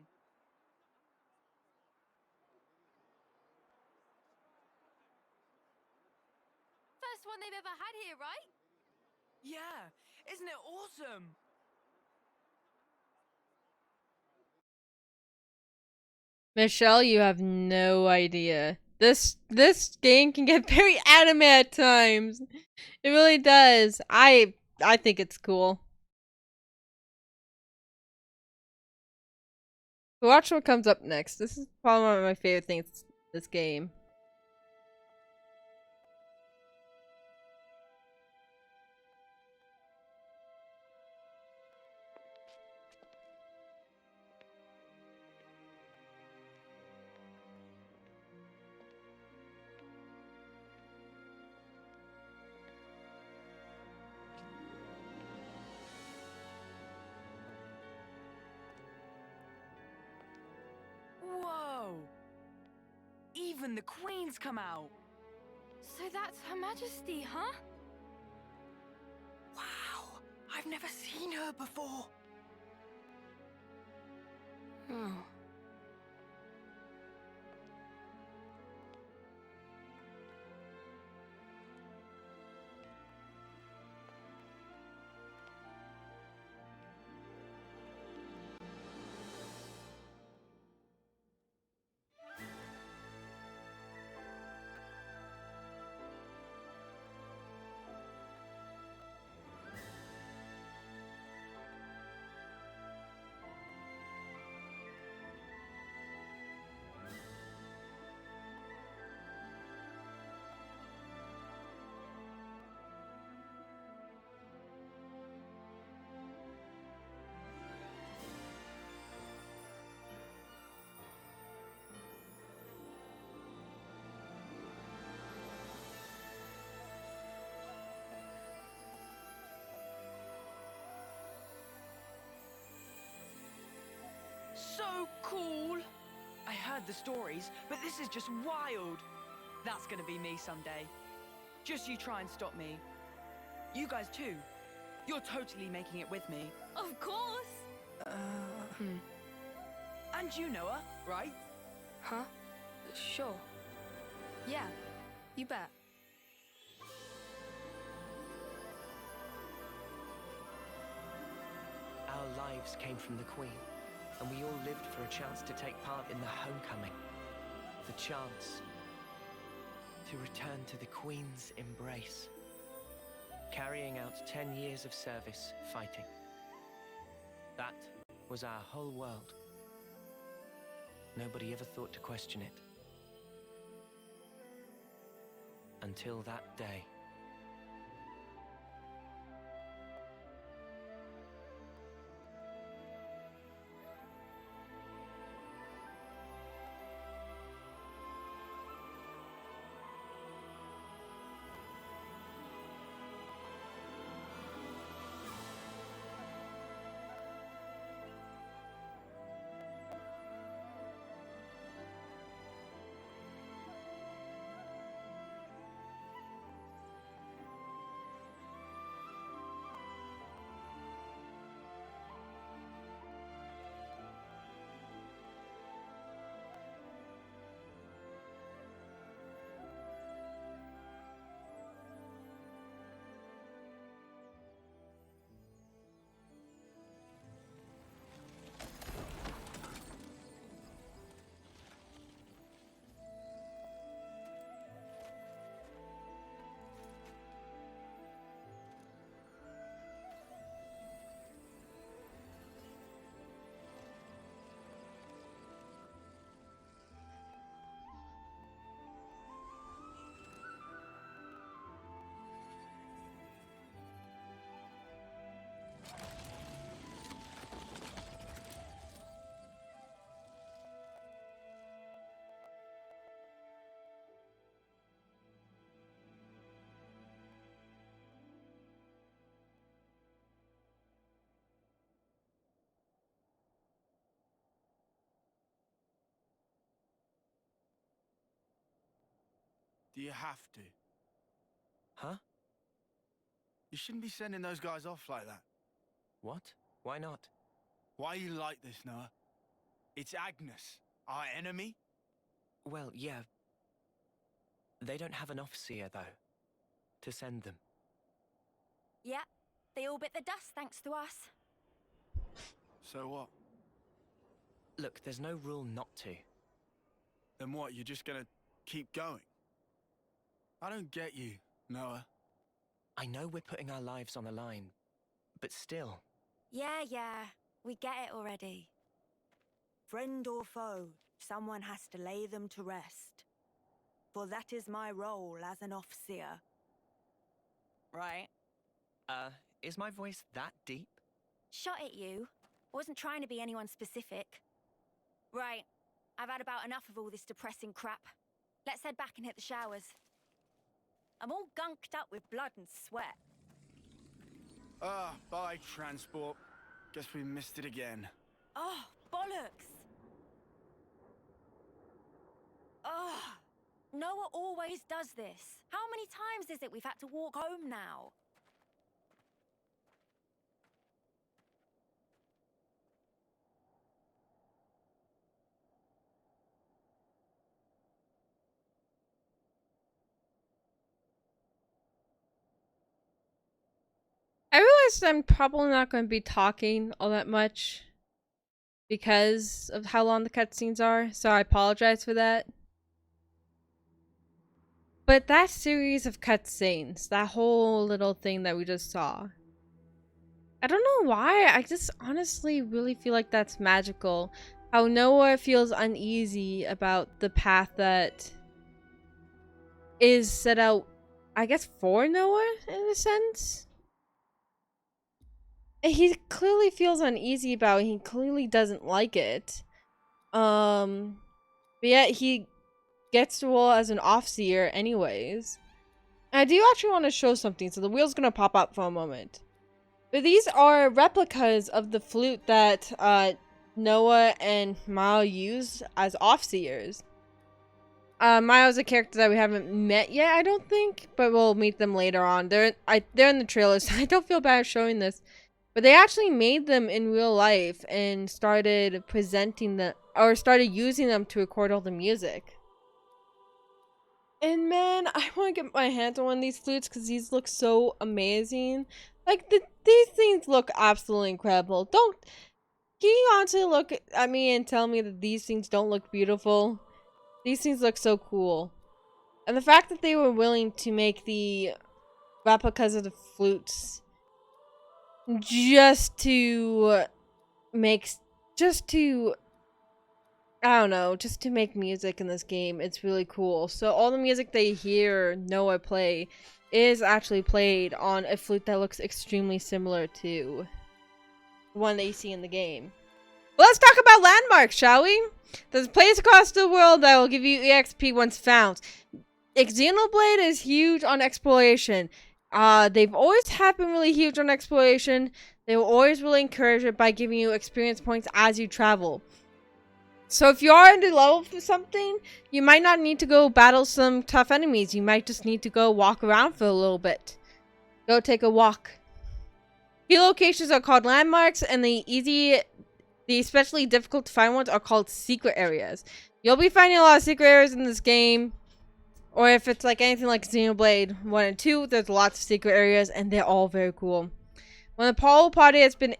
First one they've ever had here, right? Yeah, isn't it awesome? Michelle, you have no idea. This game can get very anime at times. It really does. I think it's cool. Watch what comes up next. This is probably one of my favorite things this game. Whoa! Even the Queen's come out. So that's Her Majesty, huh? Wow! I've never seen her before. Oh. So cool! I heard the stories, but this is just wild. That's gonna be me someday. Just you try and stop me. You guys too. You're totally making it with me. Of course! And you know her, right? Huh? Sure. Yeah, you bet. Our lives came from the Queen, and we all lived for a chance to take part in the homecoming. The chance to return to the Queen's embrace. Carrying out 10 years of service fighting. That was our whole world. Nobody ever thought to question it. Until that day. Do you have to? Huh? You shouldn't be sending those guys off like that. What? Why not? Why you like this, Noah? It's Agnes, our enemy? Well, yeah. They don't have an officer, though, to send them. Yeah, they all bit the dust thanks to us. So what? Look, there's no rule not to. Then what, you're just gonna keep going? I don't get you, Noah. I know we're putting our lives on the line, but still. Yeah, we get it already. Friend or foe, someone has to lay them to rest. For that is my role as an officer. Right? Is my voice that deep? Shot at you. I wasn't trying to be anyone specific. Right, I've had about enough of all this depressing crap. Let's head back and hit the showers. I'm all gunked up with blood and sweat. Bye, transport. Guess we missed it again. Oh, bollocks! Ugh. Noah always does this. How many times is it we've had to walk home now? I realized I'm probably not going to be talking all that much because of how long the cutscenes are, so I apologize for that. But that series of cutscenes, that whole little thing that we just saw, I don't know why, I just honestly really feel like that's magical. How Noah feels uneasy about the path that is set out, I guess, for Noah, in a sense. He clearly feels uneasy about it. He clearly doesn't like it. But yet he gets to roll as an officer anyways. I do actually want to show something, so the wheel's gonna pop up for a moment. But these are replicas of the flute that Noah and Mile used as officers. Mile's a character that we haven't met yet, I don't think, but we'll meet them later on. They're in the trailer, so I don't feel bad showing this. But they actually made them in real life and started presenting them, or started using them to record all the music. And man, I want to get my hands on one of these flutes because these look so amazing. Like, these things look absolutely incredible. Can you honestly look at me and tell me that these things don't look beautiful? These things look so cool. And the fact that they were willing to make the replicas of the flutes just to make music in this game, it's really cool. So all the music they hear Noah play is actually played on a flute that looks extremely similar to the one that you see in the game. Well, let's talk about landmarks, shall we? There's a place across the world that will give you EXP once found. XENOBLADE is huge on exploration. They've always have been really huge on exploration. They will always really encourage it by giving you experience points as you travel. So if you are into level for something, you might not need to go battle some tough enemies. You might just need to go walk around for a little bit. Go take a walk. Key locations are called landmarks, and the especially difficult to find ones are called secret areas. You'll be finding a lot of secret areas in this game. Or if it's like anything like XENOBLADE 1 and 2, there's lots of secret areas, and they're all very cool. When the whole party has been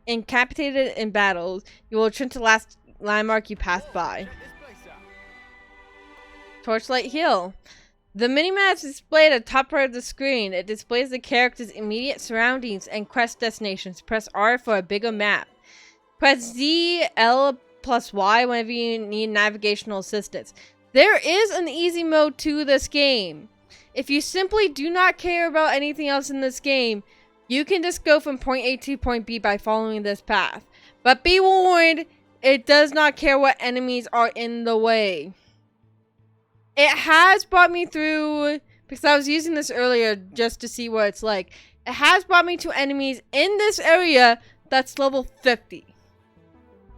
incapacitated in battles, you will return to the last landmark you passed by. Torchlight Hill. The minimap is displayed at the top part of the screen. It displays the character's immediate surroundings and quest destinations. Press R for a bigger map. Press Z, L plus Y whenever you need navigational assistance. There is an easy mode to this game. If you simply do not care about anything else in this game, you can just go from point A to point B by following this path. But be warned, it does not care what enemies are in the way. It has brought me through, because I was using this earlier just to see what it's like. It has brought me to enemies in this area that's level 50.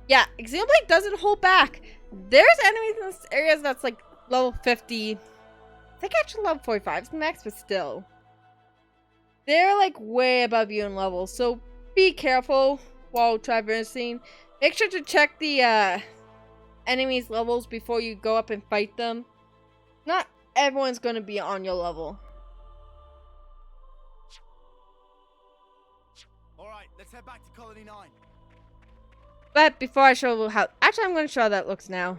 Yeah, XENOBLADE doesn't hold back. There's enemies in this area that's like level 50. I think actually level 45 is the max, but still. They're like way above you in level. So be careful while traversing. Make sure to check the enemies' levels before you go up and fight them. Not everyone's going to be on your level. Alright, let's head back to Colony 9. But before I show how... Actually, I'm going to show how that looks now.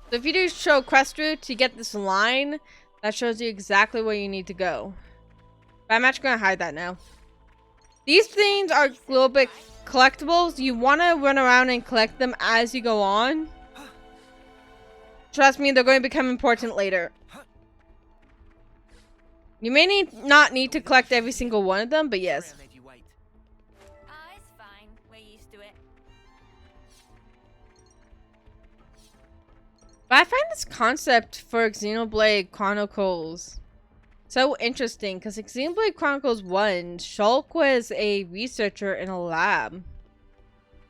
So if you do show quest route, you get this line that shows you exactly where you need to go. But I'm actually going to hide that now. These things are a little bit collectibles. You want to run around and collect them as you go on. Trust me, they're going to become important later. You may not need to collect every single one of them, but yes. It's fine. We're used to it. But I find this concept for Xenoblade Chronicles so interesting, because in Xenoblade Chronicles 1, Shulk was a researcher in a lab,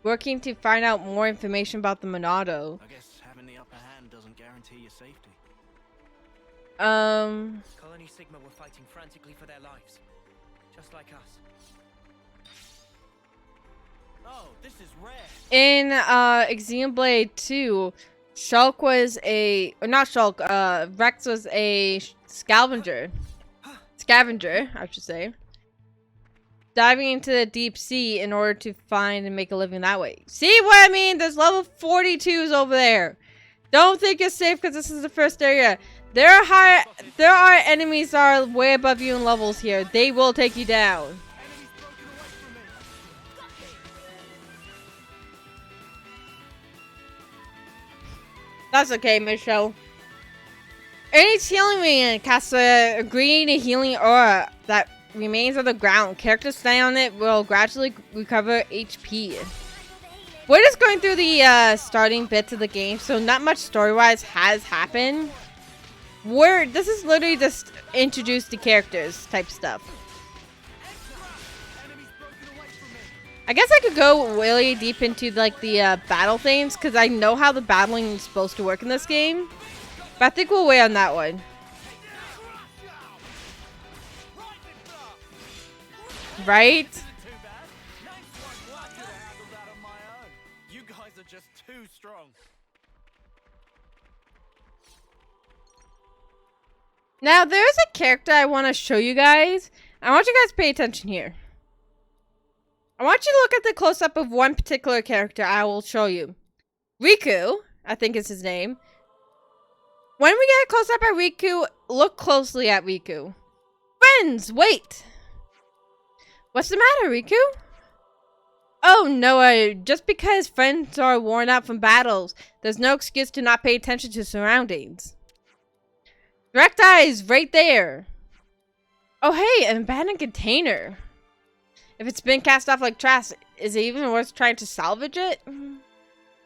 working to find out more information about the Monado. I guess having the upper hand doesn't guarantee your safety. Colony Sigma were fighting frantically for their lives, just like us. Oh, this is rare. In Xenoblade 2, Shulk was a... Or not Shulk, Rex was a scavenger, I should say. Diving into the deep sea in order to find and make a living that way. See what I mean? There's level 42s over there. Don't think you're safe because this is the first area. There are enemies that are way above you in levels here. They will take you down. That's okay, Michelle. Each healing ring casts a green healing aura that remains on the ground. Characters staying on it will gradually recover HP. We're just going through the starting bits of the game, so not much story-wise has happened. This is literally just introduce the characters type stuff. I guess I could go really deep into like the battle things, because I know how the battling is supposed to work in this game. But I think we'll wait on that one. Right? You guys are just too strong. Now, there's a character I want to show you guys. I want you guys to pay attention here. I want you to look at the close-up of one particular character I will show you. Riku, I think is his name. When we get a close-up at Riku, look closely at Riku. Friends, wait! What's the matter, Riku? Oh, no, just because friends are worn out from battles, there's no excuse to not pay attention to surroundings. Direct eyes, right there. Oh, hey, an abandoned container. If it's been cast off like trash, is it even worth trying to salvage it?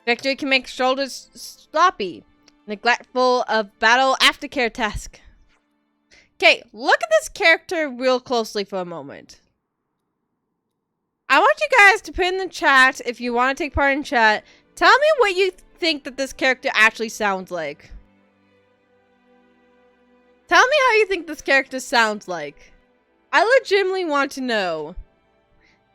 Victory can make shoulders sloppy, neglectful of battle aftercare task. Okay, look at this character real closely for a moment. I want you guys to put in the chat, if you want to take part in chat, tell me what you think that this character actually sounds like. Tell me how you think this character sounds like. I legitimately want to know.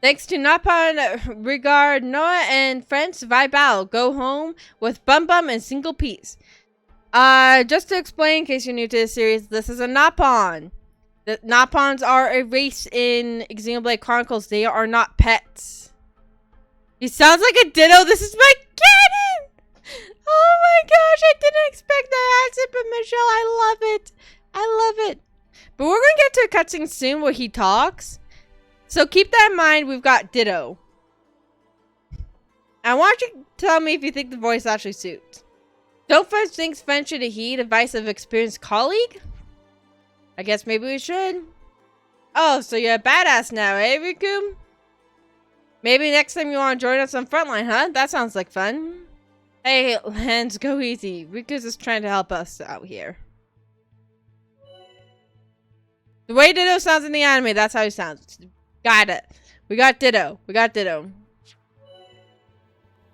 Thanks to Napon, Regard, Noah, and friends, survive battle. Go home with Bum Bum and single piece. Just to explain, in case you're new to this series, this is a Napon. The Napons are a race in Xenoblade Chronicles. They are not pets. He sounds like a ditto. This is my cannon! Oh my gosh, I didn't expect that accent, but Michelle, I love it. I love it. But we're going to get to a cutscene soon where he talks. So keep that in mind. We've got Ditto. I want you to tell me if you think the voice actually suits. Don't first things venture to heed advice of experienced colleague? I guess maybe we should. Oh, so you're a badass now, eh, Riku? Maybe next time you want to join us on Frontline, huh? That sounds like fun. Hey, Lance, go easy. Riku's just trying to help us out here. The way Ditto sounds in the anime, that's how he sounds. Got it. We got Ditto. We got Ditto.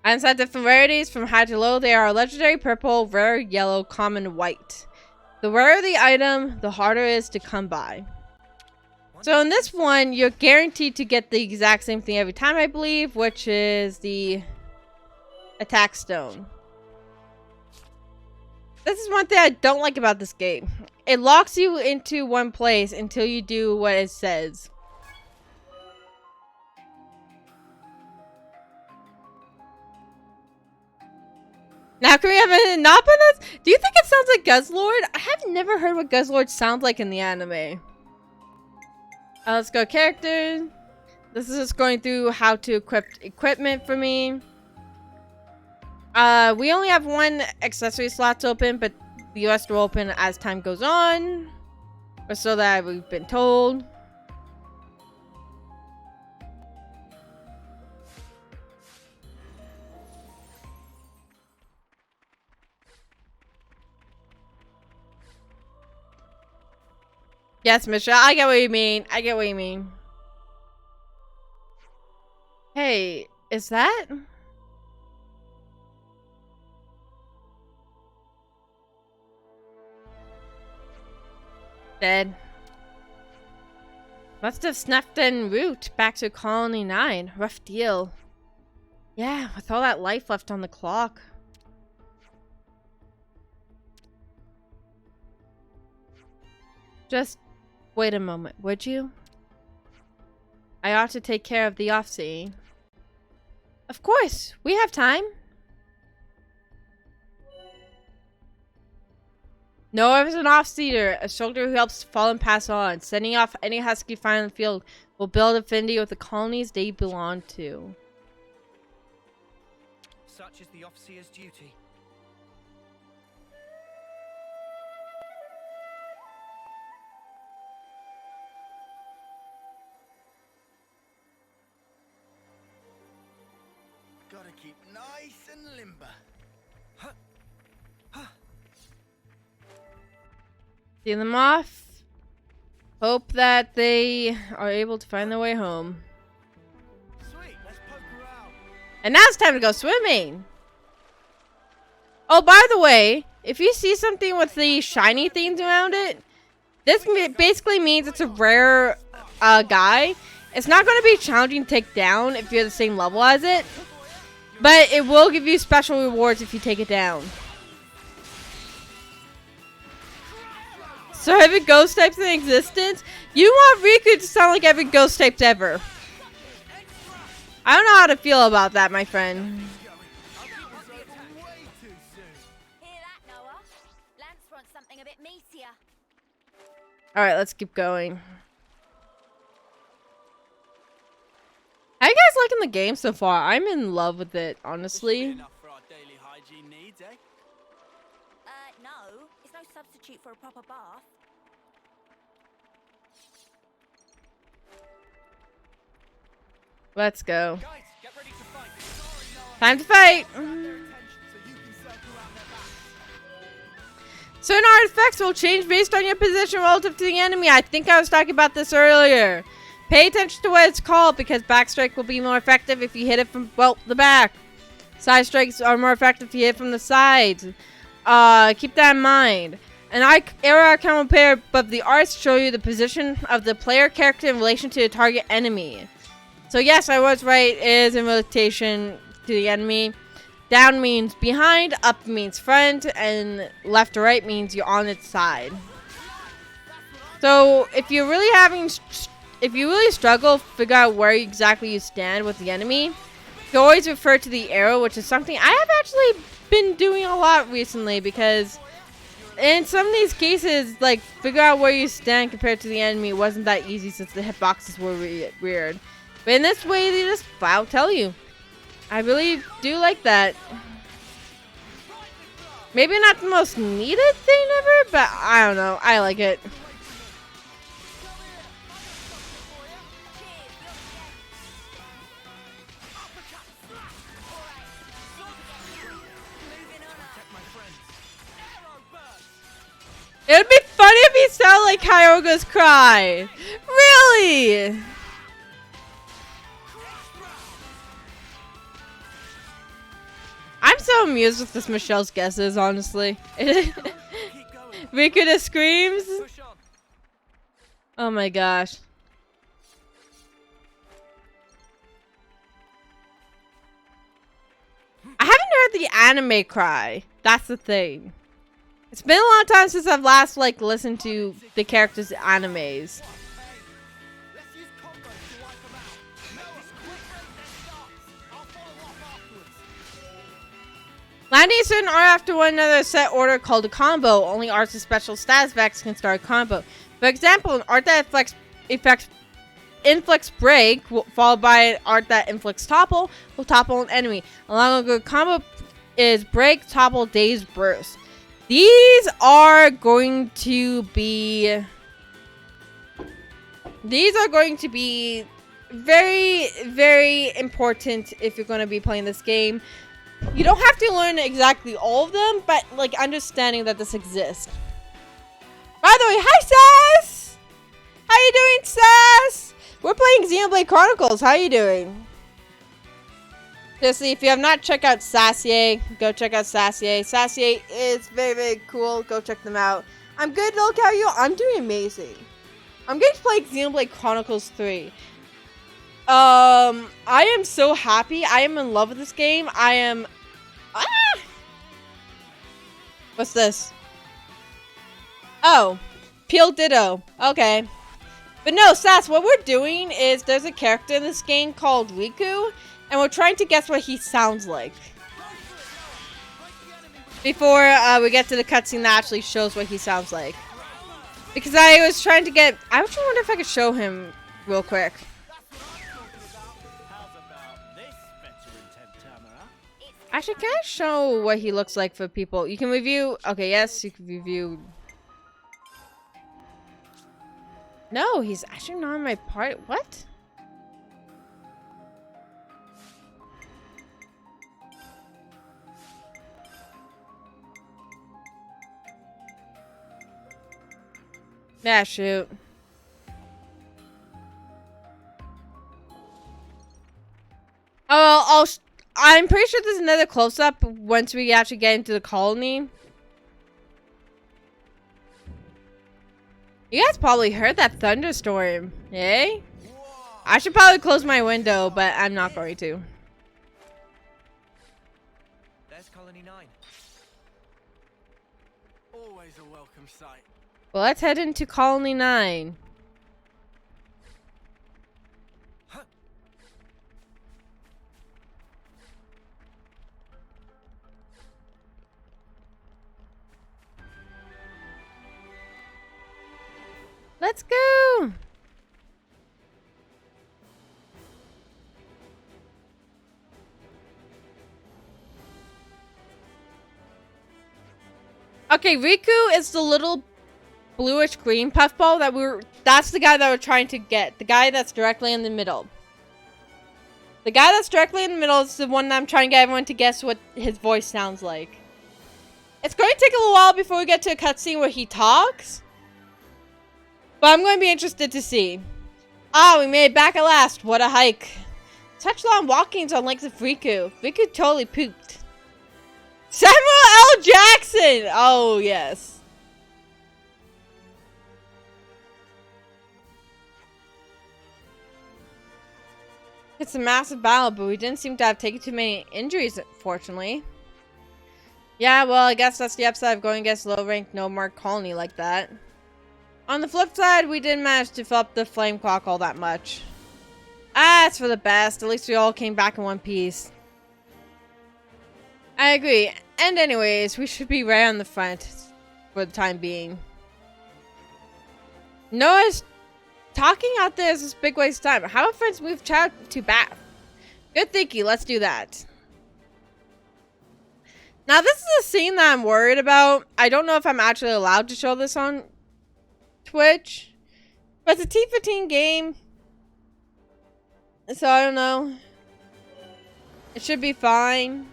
Inside different rarities, from high to low, they are legendary, purple, rare, yellow, common, white. The rarer the item, the harder it is to come by. So in this one, you're guaranteed to get the exact same thing every time, I believe, which is the attack stone. This is one thing I don't like about this game. It locks you into one place until you do what it says. Now can we have a nap on this? Do you think it sounds like Guzzlord? I have never heard what Guzzlord sounds like in the anime. Let's go character. This is just going through how to equip equipment for me. We only have one accessory slots open, but the rest will open as time goes on. Or so that we've been told. Yes, Michelle, I get what you mean. I get what you mean. Hey, is that? Dead. Must have snuffed en route back to Colony 9. Rough deal. Yeah, with all that life left on the clock. Just wait a moment, would you? I ought to take care of the offseeing. Of course, we have time. Noah is an off-seater, a soldier who helps fall and pass on. Sending off any husky found in the field will build affinity with the colonies they belong to. Such is the officer's duty. Gotta keep nice and limber. See them off. Hope that they are able to find their way home. Sweet, let's poke around. And now it's time to go swimming. Oh, by the way, if you see something with the shiny things around it, this basically means it's a rare guy. It's not going to be challenging to take down if you're the same level as it, but it will give you special rewards if you take it down. So every ghost type's in existence? You want Riku to sound like every ghost type ever. I don't know how to feel about that, my friend. Hear that, Noah? Lance wants something a bit meatier. Alright, let's keep going. How you guys liking the game so far? I'm in love with it, honestly. Enough for our daily hygiene needs, eh? No. It's no substitute for a proper bath. Let's go. Guys, get ready to fight. Time to fight! Certain artifacts will change based on your position relative to the enemy. I think I was talking about this earlier. Pay attention to what it's called, because backstrike will be more effective if you hit it from, well, the back. Side strikes are more effective if you hit it from the sides. Keep that in mind. An arrow icon will appear above the arts show you the position of the player character in relation to the target enemy. So yes, I was right. It is in relation to the enemy. Down means behind, up means front, and left or right means you're on its side. So if you're really if you really struggle to figure out where exactly you stand with the enemy, you can always refer to the arrow, which is something I have actually been doing a lot recently, because in some of these cases, like, figure out where you stand compared to the enemy wasn't that easy since the hitboxes were weird. But in this way, they just flat tell you. I really do like that. Maybe not the most needed thing ever, but I don't know. I like it. It would be funny if he sounded like Kyoga's cry. Really? I'm so amused with this Michelle's guesses, honestly. Riku just screams. Oh my gosh. I haven't heard the anime cry. That's the thing. It's been a long time since I've last like listened to the characters' animes. Let's use combos to wipe them out. Noah, quick break their starts. I'll follow up afterwards. Landing certain art after one another set order called a combo. Only arts with special status effects can start a combo. For example, an art that inflicts break, followed by an art that inflicts topple, will topple an enemy. Along with a good combo is break, topple, dazed, burst. These are going to be very, very important if you're going to be playing this game. You don't have to learn exactly all of them, but like understanding that this exists. By the way, hi Sass! How you doing, Sass? We're playing Xenoblade Chronicles. How you doing? Seriously, if you have not checked out Sassier, go check out Sassier. Sassier is very, very cool. Go check them out. I'm good. Look how you. I'm doing amazing. I'm going to play Xenoblade Chronicles 3. I am so happy. I am in love with this game. I am. Ah! What's this? Oh, Peel Ditto. Okay. But no, Sass, what we're doing is there's a character in this game called Riku, and we're trying to guess what he sounds like. Before we get to the cutscene that actually shows what he sounds like. Because I was trying to get... I actually wonder if I could show him real quick. Actually, can I show what he looks like for people? You can review... Okay, yes, you can review... No, he's actually not on my part. What? Yeah, shoot. Oh, I'm pretty sure there's another close-up once we actually get into the colony. You guys probably heard that thunderstorm, eh? I should probably close my window, but I'm not going to. There's Colony 9. Always a welcome sight. Well, let's head into Colony 9. Let's go! Okay, Riku is the little bluish green puffball that's the guy that we're trying to get. The guy that's directly in the middle. The guy that's directly in the middle is the one that I'm trying to get everyone to guess what his voice sounds like. It's going to take a little while before we get to a cutscene where he talks. But I'm going to be interested to see. Ah, we made it back at last. What a hike. Such long walkings on legs of Riku. Riku totally pooped. Samuel L. Jackson! Oh, yes. It's a massive battle, but we didn't seem to have taken too many injuries, fortunately. Yeah, well, I guess that's the upside of going against low-ranked, no-mark colony like that. On the flip side, we didn't manage to fill up the flame clock all that much. Ah, it's for the best. At least we all came back in one piece. I agree. And anyways, we should be right on the front for the time being. Noah's talking out there is this big waste of time. How about friends move child to bath? Good thinking. Let's do that. Now, this is a scene that I'm worried about. I don't know if I'm actually allowed to show this on Twitch. But it's a T15 game. So, I don't know. It should be fine.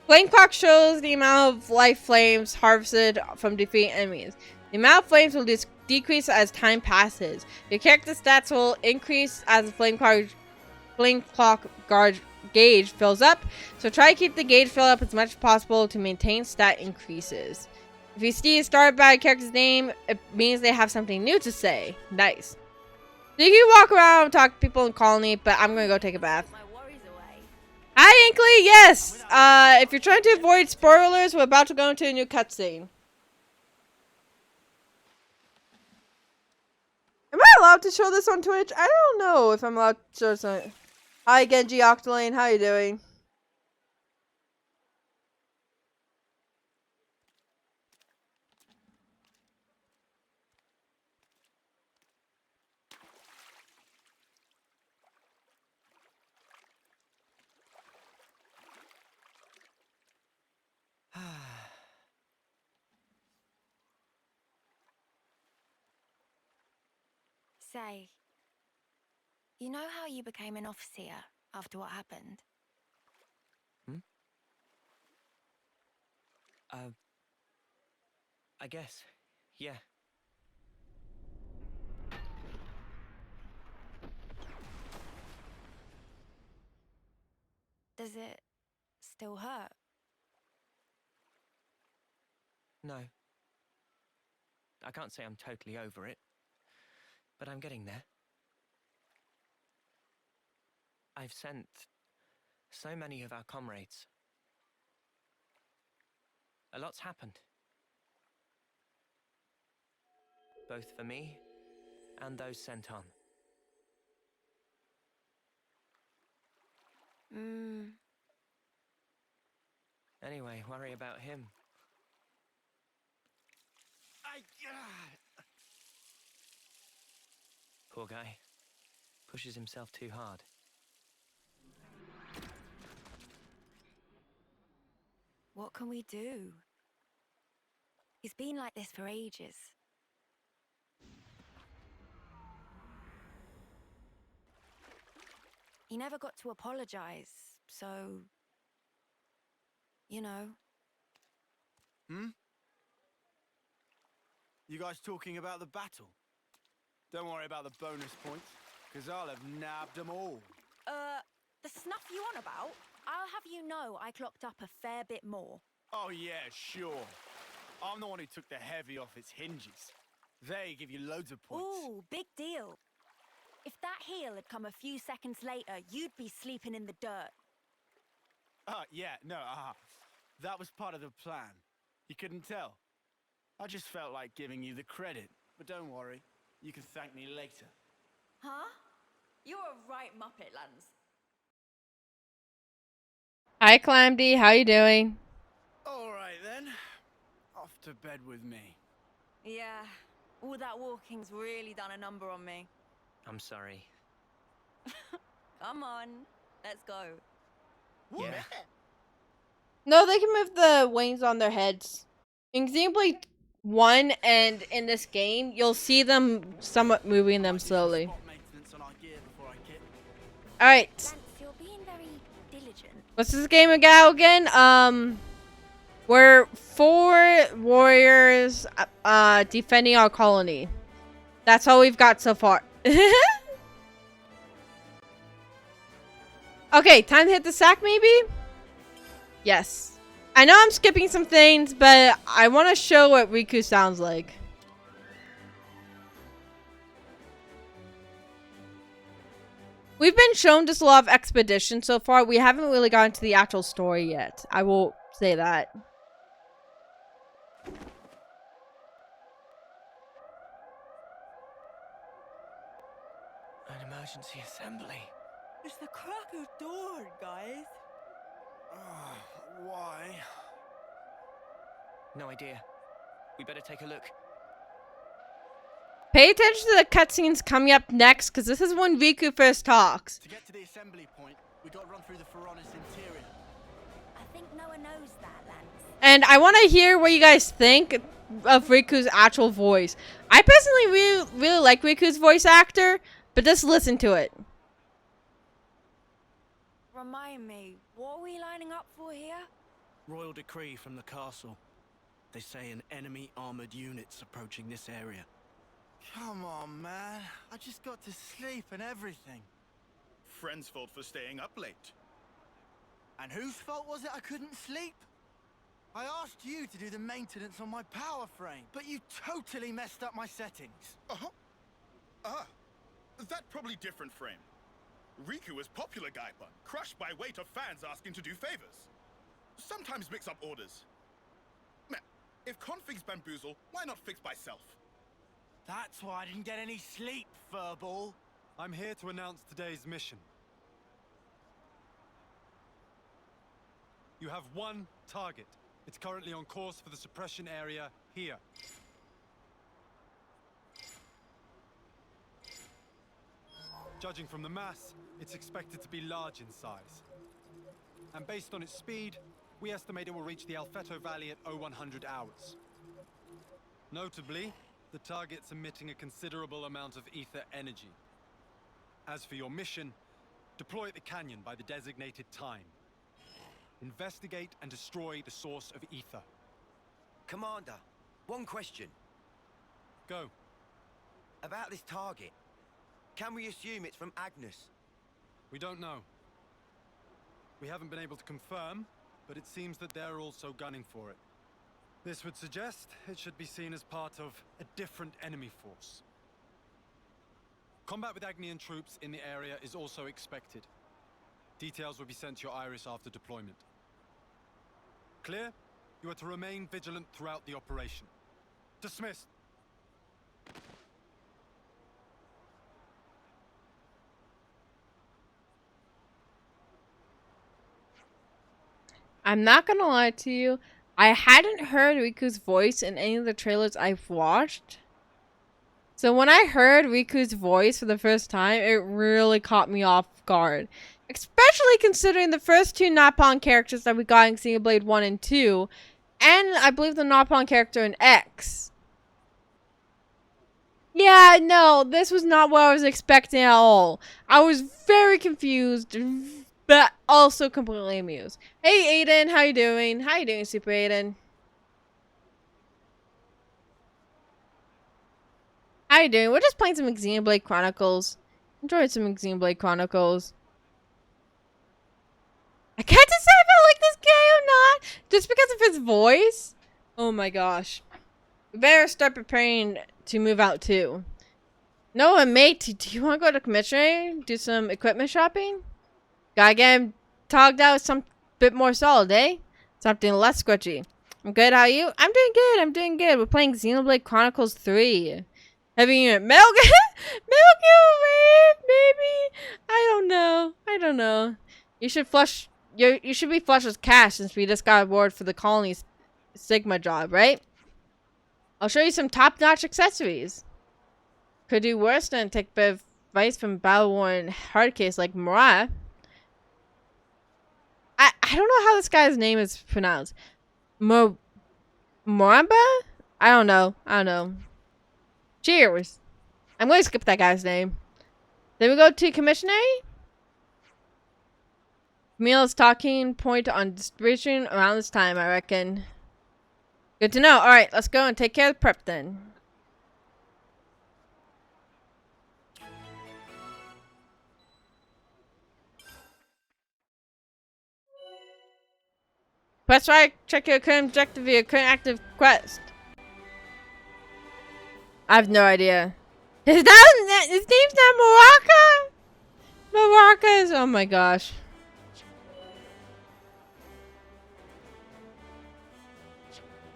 Flame clock shows the amount of life flames harvested from defeating enemies. The amount of flames will decrease as time passes. Your character stats will increase as the flame clock gauge fills up. So try to keep the gauge filled up as much as possible to maintain stat increases. If you see started by a character's name, it means they have something new to say. Nice. So you can walk around and talk to people in colony, but I'm gonna go take a bath. Hi Hi, Inkley. Yes. If you're trying to avoid spoilers, we're about to go into a new cutscene. Am I allowed to show this on Twitch? I don't know if I'm allowed to show this on. Hi, Genji Octolane. How you doing? Say, you know how you became an officer after what happened? Hmm? I guess. Yeah. Does it still hurt? No. I can't say I'm totally over it, but I'm getting there. I've sent so many of our comrades. A lot's happened. Both for me and those sent on. Anyway, worry about him. Poor guy. Pushes himself too hard. What can we do? He's been like this for ages. He never got to apologize, so... You know. Hmm? You guys talking about the battle? Don't worry about the bonus points, because I'll have nabbed them all. The snuff you on about? I'll have you know I clocked up a fair bit more. Oh yeah, sure. I'm the one who took the heavy off its hinges. They give you loads of points. Ooh, big deal. If that heel had come a few seconds later, you'd be sleeping in the dirt. Yeah, no, that was part of the plan. You couldn't tell. I just felt like giving you the credit. But don't worry, you can thank me later. Huh? You're a right muppet, Lance. Hi, Clamdy. How you doing? All right then. Off to bed with me. Yeah, all that walking's really done a number on me. I'm sorry. Come on, let's go. Yeah. No, they can move the wings on their heads. In Xenoblade 1 and in this game, you'll see them somewhat moving them slowly. Spot maintenance on our gear before I kit. Alright. Lance, you're being very diligent. What's this game about again? We're 4 warriors defending our colony. That's all we've got so far. Okay, time to hit the sack maybe? Yes. I know I'm skipping some things, but I want to show what Riku sounds like. We've been shown just a lot of expedition so far. We haven't really gotten to the actual story yet. I will say that. An emergency assembly. It's the crack of dawn, guys. Why? No idea. We better take a look. Pay attention to the cutscenes coming up next, because this is when Riku first talks. To get to the assembly point, we got to run through the Pharaonis interior. I think no one knows that, Lance. And I want to hear what you guys think of Riku's actual voice. I personally really like Riku's voice actor, but just listen to it. Remind me, what are we lining up for here? Royal decree from the castle. They say an enemy armored unit's approaching this area. Come on, man. I just got to sleep and everything. Friend's fault for staying up late. And whose fault was it I couldn't sleep? I asked you to do the maintenance on my power frame, but you totally messed up my settings. That probably different frame. Riku is popular Gaipa, crushed by weight of fans asking to do favors. Sometimes mix up orders. Man, if configs bamboozle, why not fix by self? That's why I didn't get any sleep, furball. I'm here to announce today's mission. You have one target. It's currently on course for the suppression area here. Judging from the mass, it's expected to be large in size. And based on its speed, we estimate it will reach the Alfeto Valley at 0100 hours. Notably, the target's emitting a considerable amount of ether energy. As for your mission, deploy at the canyon by the designated time. Investigate and destroy the source of ether. Commander, one question. Go. About this target. Can we assume it's from Agnes? We don't know. We haven't been able to confirm, but it seems that they're also gunning for it. This would suggest it should be seen as part of a different enemy force. Combat with Agnian troops in the area is also expected. Details will be sent to your Iris after deployment. Clear? You are to remain vigilant throughout the operation. Dismissed. I'm not gonna lie to you. I hadn't heard Riku's voice in any of the trailers I've watched. So when I heard Riku's voice for the first time, it really caught me off guard. Especially considering the first two Napon characters that we got in Xenoblade 1 and 2. And I believe the Napon character in X. Yeah, no, this was not what I was expecting at all. I was very confused, but also completely amused. Hey Aiden, how you doing? How you doing, Super Aiden? How you doing? We're just playing some Xenoblade Chronicles. Enjoyed some Xenoblade Chronicles. I can't decide if I like this guy or not, just because of his voice. Oh my gosh. We better start preparing to move out too. Noah, mate, do you want to go to Commissioner? Do some equipment shopping? Gotta get him togged out with some bit more solid, eh? Something less squishy. I'm good, how are you? I'm doing good, I'm doing good. We're playing Xenoblade Chronicles 3. Heavy unit. Metal Gear Wave, maybe? I don't know. You should flush... You should be flush with cash since we just got a reward for the colony's Sigma job, right? I'll show you some top-notch accessories. Could do worse than take a bit of advice from battle-worn hardcase like Mariah. I don't know how this guy's name is pronounced. Moramba? I don't know. Cheers. I'm going to skip that guy's name. Then we go to Commissioner. Camille's talking point on distribution around this time, I reckon. Good to know. Alright, let's go and take care of the prep then. Press right, check your current objective via current active quest. I have no idea. His name's not Maraka? Maracas? Oh my gosh.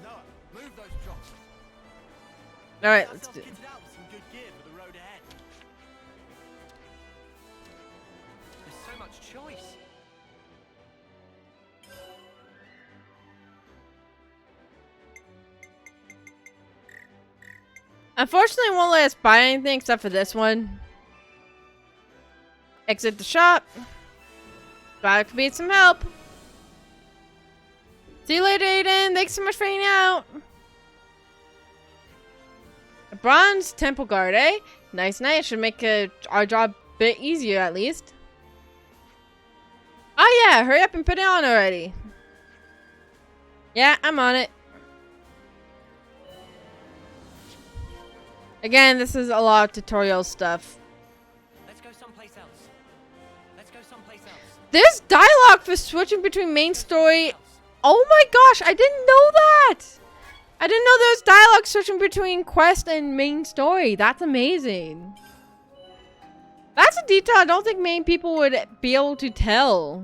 Noah, move those drops. Alright, let's do it. Kitted out with some good gear for the road ahead. There's so much choice. Unfortunately, it won't let us buy anything except for this one. Exit the shop. Glad I could be of some help. See you later, Aiden. Thanks so much for hanging out. A bronze temple guard, eh? Nice. Should make our job a bit easier, at least. Oh yeah, hurry up and put it on already. Yeah, I'm on it. Again, this is a lot of tutorial stuff. Let's go someplace else. There's dialogue for switching between main story. Oh my gosh, I didn't know that. I didn't know there was dialogue switching between quest and main story. That's amazing. That's a detail I don't think many people would be able to tell.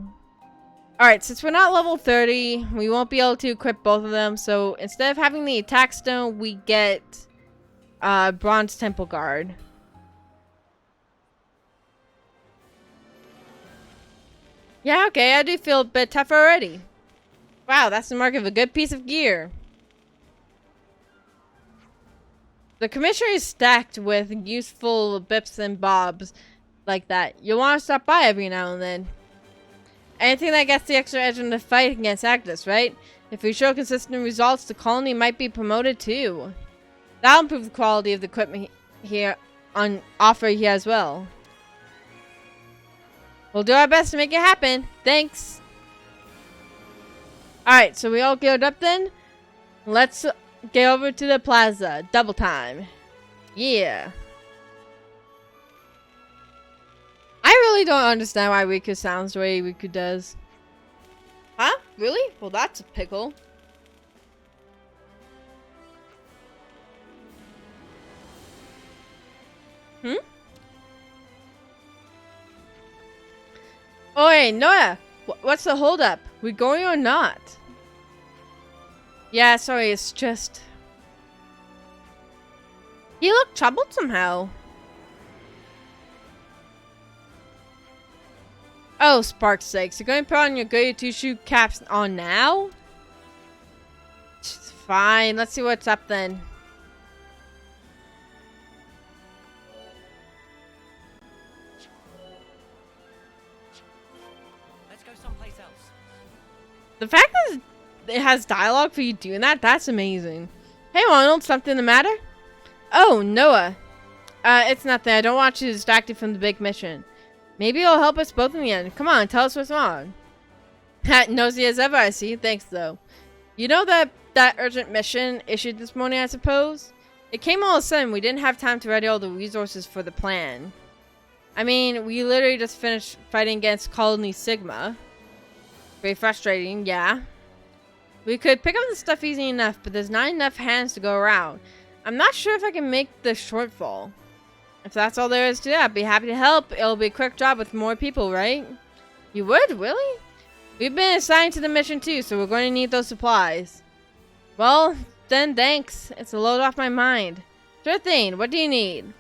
Alright, since we're not level 30, we won't be able to equip both of them. So instead of having the attack stone, we get Bronze Temple Guard. Yeah, okay, I do feel a bit tougher already. Wow, that's the mark of a good piece of gear. The commissioner is stacked with useful bips and bobs like that. You'll want to stop by every now and then. Anything that gets the extra edge in the fight against Agnes, right? If we show consistent results, the colony might be promoted too. That'll improve the quality of the equipment here on offer here as well. We'll do our best to make it happen. Thanks. Alright, so we all geared up then? Let's get over to the plaza. Double time. Yeah. I really don't understand why Riku sounds the way Riku does. Huh? Really? Well, that's a pickle. Hmm? Oh, hey, Noah! What's the holdup? We going or not? Yeah, sorry, it's just... He looked troubled somehow. Oh, spark's sakes. You're going to put on your goody two-shoe caps on now? Fine, let's see what's up then. Let's go someplace else. The fact that it has dialogue for you doing that, that's amazing. Hey Ronald, something the matter? Oh, Noah. It's nothing. I don't want you distracted from the big mission. Maybe it'll help us both in the end. Come on, tell us what's wrong. Nosy as ever, I see. Thanks, though. You know that urgent mission issued this morning, I suppose? It came all of a sudden. We didn't have time to ready all the resources for the plan. I mean, we literally just finished fighting against Colony Sigma. Very frustrating, yeah. We could pick up the stuff easy enough, but there's not enough hands to go around. I'm not sure if I can make the shortfall. If that's all there is to it, I'd be happy to help. It'll be a quick job with more people, right? You would? Really? We've been assigned to the mission too, so we're going to need those supplies. Well, then thanks. It's a load off my mind. Sure thing. What do you need?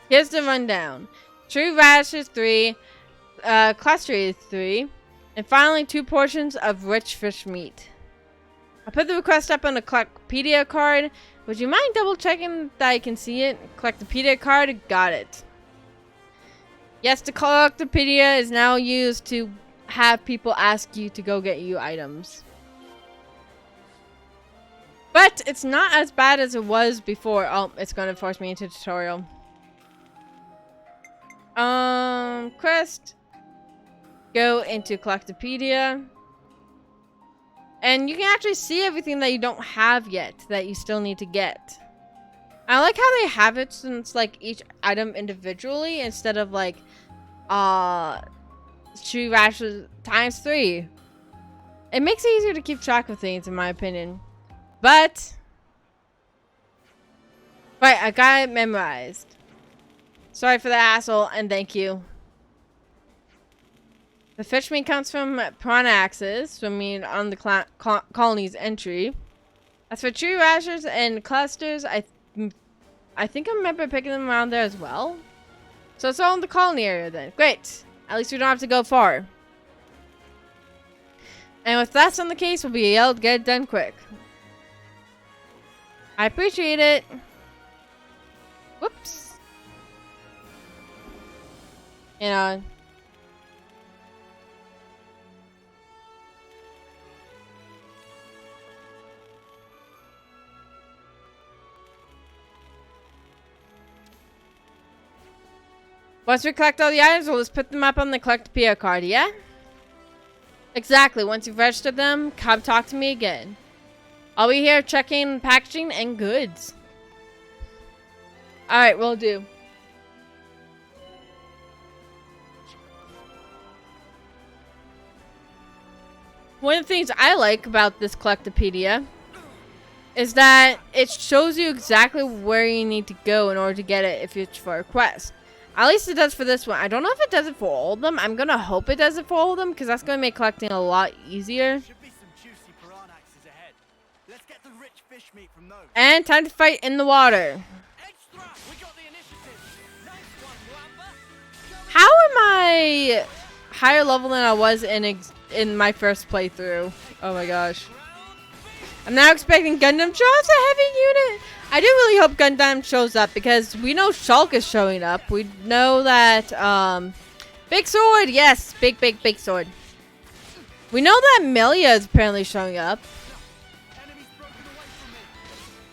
Here's the rundown. True radishes 3, cluster 3, and finally 2 portions of rich fish meat. I'll put the request up on the Collectopedia card. Would you mind double checking that I can see it? Collectopedia card, got it. Yes, the Collectopedia is now used to have people ask you to go get you items. But it's not as bad as it was before. Oh, it's going to force me into tutorial. Quest. Go into Collectopedia. And you can actually see everything that you don't have yet that you still need to get. I like how they have it since like each item individually instead of like true rashes times 3. It makes it easier to keep track of things in my opinion. But right, I got it memorized. Sorry for the hassle and thank you. The fish meat comes from Piranha Axis, so I mean on the colony's entry. As for tree rashers and clusters, I think I remember picking them around there as well. So it's all in the colony area then. Great. At least we don't have to go far. And if that's not the case, we'll be able to get it done quick. I appreciate it. Whoops. You know. Once we collect all the items, we'll just put them up on the Collectopedia card, yeah? Exactly. Once you've registered them, come talk to me again. I'll be here checking packaging and goods. Alright, will do. One of the things I like about this Collectopedia is that it shows you exactly where you need to go in order to get it if it's for a quest. At least it does for this one. I don't know if it does it for all of them. I'm gonna hope it does it for all of them because that's gonna make collecting a lot easier. Should be some juicy piranha axes ahead. Let's get the rich fish meat from those. And time to fight in the water. Extra! We got the initiative. Nice one, Wamba. How am I higher level than I was in my first playthrough? Oh my gosh. I'm now expecting Gundam. Shows a heavy unit. I do really hope Gundam shows up because we know Shulk is showing up. We know that big sword, yes, big sword. We know that Melia is apparently showing up.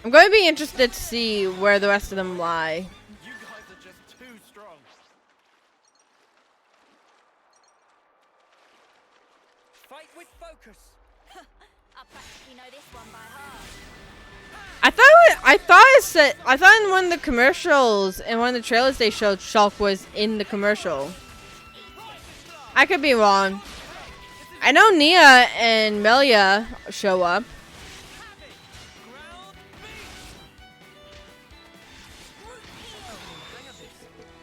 I'm going to be interested to see where the rest of them lie. You guys are just too strong. Fight with focus. I practically know this one by heart. I thought in one of the commercials, in one of the trailers they showed, Shulk was in the commercial. I could be wrong. I know Nia and Melia show up.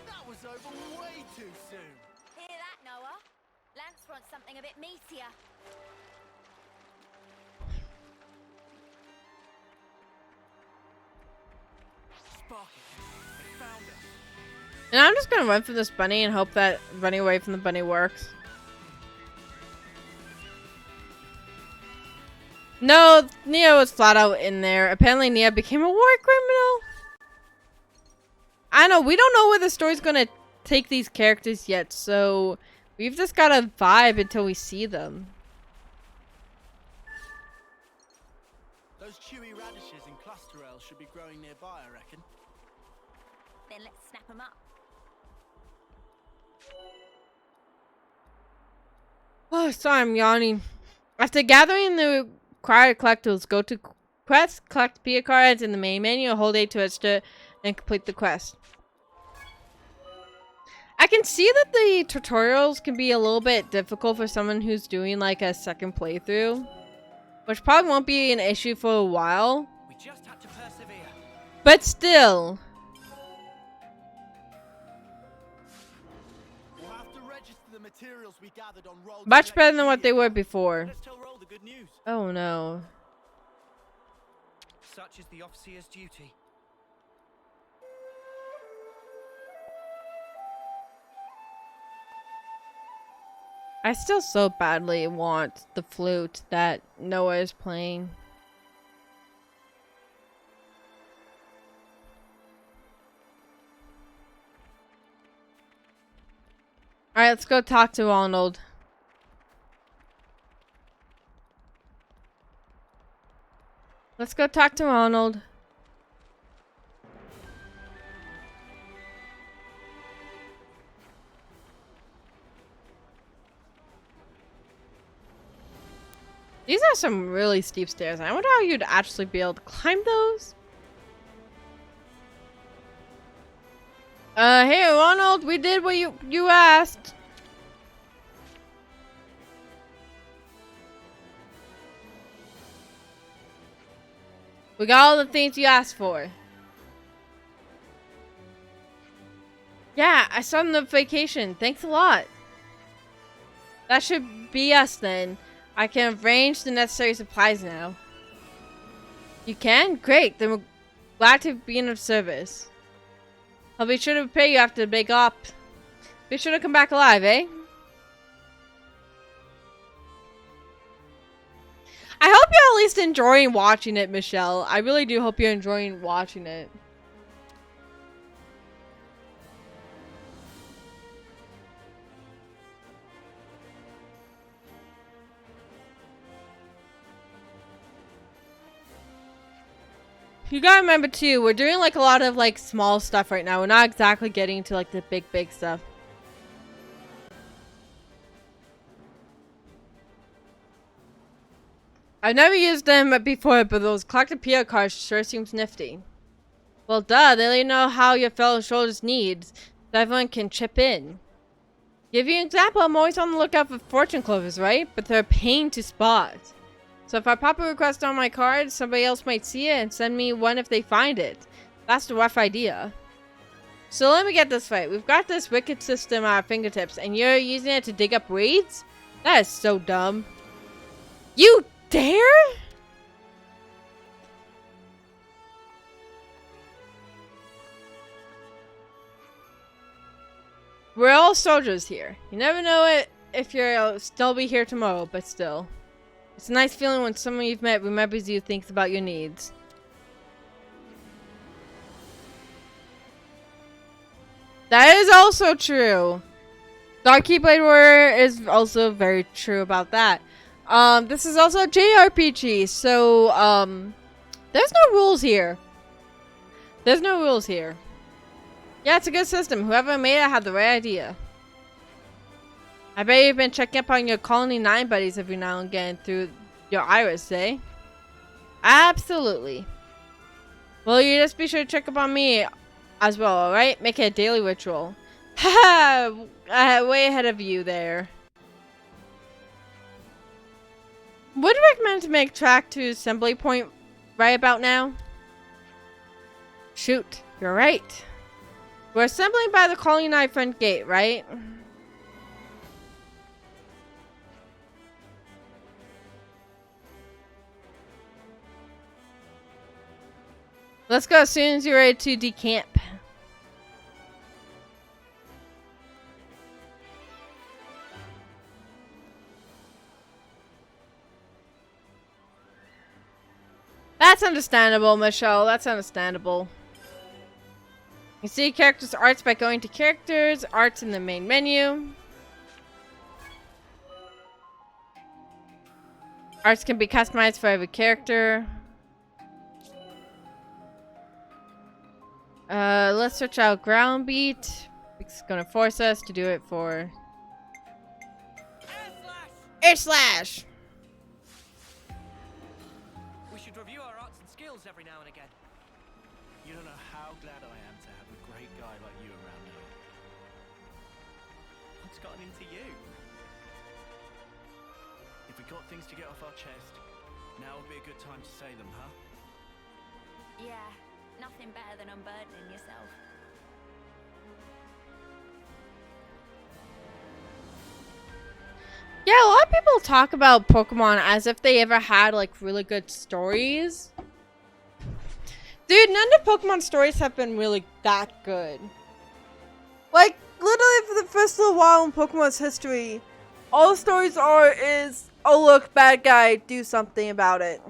That was over way too soon. Hear that, Noah? Lance wants something a bit meatier. Spark it. They found us. And I'm just gonna run for this bunny and hope that running away from the bunny works. No, Nia was flat out in there. Apparently Nia became a war criminal. I know, we don't know where the story's gonna take these characters yet, so we've just gotta vibe until we see them. Those chewy radishes and cluster rails should be growing nearby, I reckon. Then let's snap them up. Oh, sorry, I'm yawning. After gathering the required collectibles, go to quest, collect Pia cards in the main menu, hold A to register, and complete the quest. I can see that the tutorials can be a little bit difficult for someone who's doing like a second playthrough, which probably won't be an issue for a while. We just had to persevere. But still. We'll have to register the materials we gathered on roll. Much better than what they were before. Let's tell Roll the good news. Oh no. Such is the officer's duty. I still so badly want the flute that Noah is playing. Alright, let's go talk to Ronald. Let's go talk to Ronald. These are some really steep stairs. I wonder how you'd actually be able to climb those. Hey Ronald, we did what you asked. We got all the things you asked for. Yeah, I saw them on the vacation. Thanks a lot. That should be us then. I can arrange the necessary supplies now. You can? Great. Then we're glad to be in service. I'll be sure to pay you after the big op. Be sure to come back alive, eh? I hope you're at least enjoying watching it, Michelle. I really do hope you're enjoying watching it. You gotta remember too, we're doing like a lot of like small stuff right now. We're not exactly getting to like the big stuff. I've never used them before, but those collected PO cards sure seems nifty. Well, duh, they let you know how your fellow soldiers needs, so everyone can chip in. Give you an example, I'm always on the lookout for fortune clovers, right? But they're a pain to spot. So if I pop a request on my card, somebody else might see it and send me one if they find it. That's the rough idea. So let me get this right. We've got this wicked system at our fingertips, and you're using it to dig up weeds? That is so dumb. You dare? We're all soldiers here. You never know it if you'll still be here tomorrow, but still. It's a nice feeling when someone you've met remembers you, thinks about your needs. That is also true. Dark Keyblade Warrior is also very true about that. This is also a JRPG, so, there's no rules here. There's no rules here. Yeah, it's a good system. Whoever made it had the right idea. I bet you've been checking up on your Colony 9 buddies every now and again through your iris, eh? Absolutely. Well, you just be sure to check up on me as well, alright? Make it a daily ritual. Haha! Way ahead of you there. Would recommend to make track to assembly point right about now. Shoot, you're right. We're assembling by the Colony 9 front gate, right? Let's go as soon as you're ready to decamp. That's understandable, Michelle. That's understandable. You see characters' arts by going to characters, arts in the main menu. Arts can be customized for every character. Let's search out Ground Beat. It's gonna force us to do it for Air Slash! We should review our arts and skills every now and again. You don't know how glad I am to have a great guy like you around here. What's gotten into you? If we got things to get off our chest, now would be a good time to say them, huh? Yeah, nothing better than unburdening yourself. Yeah, a lot of people talk about Pokemon as if they ever had, like, really good stories. Dude, none of the Pokemon stories have been really that good. Like, literally for the first little while in Pokemon's history, all the stories are is, oh look, bad guy, do something about it.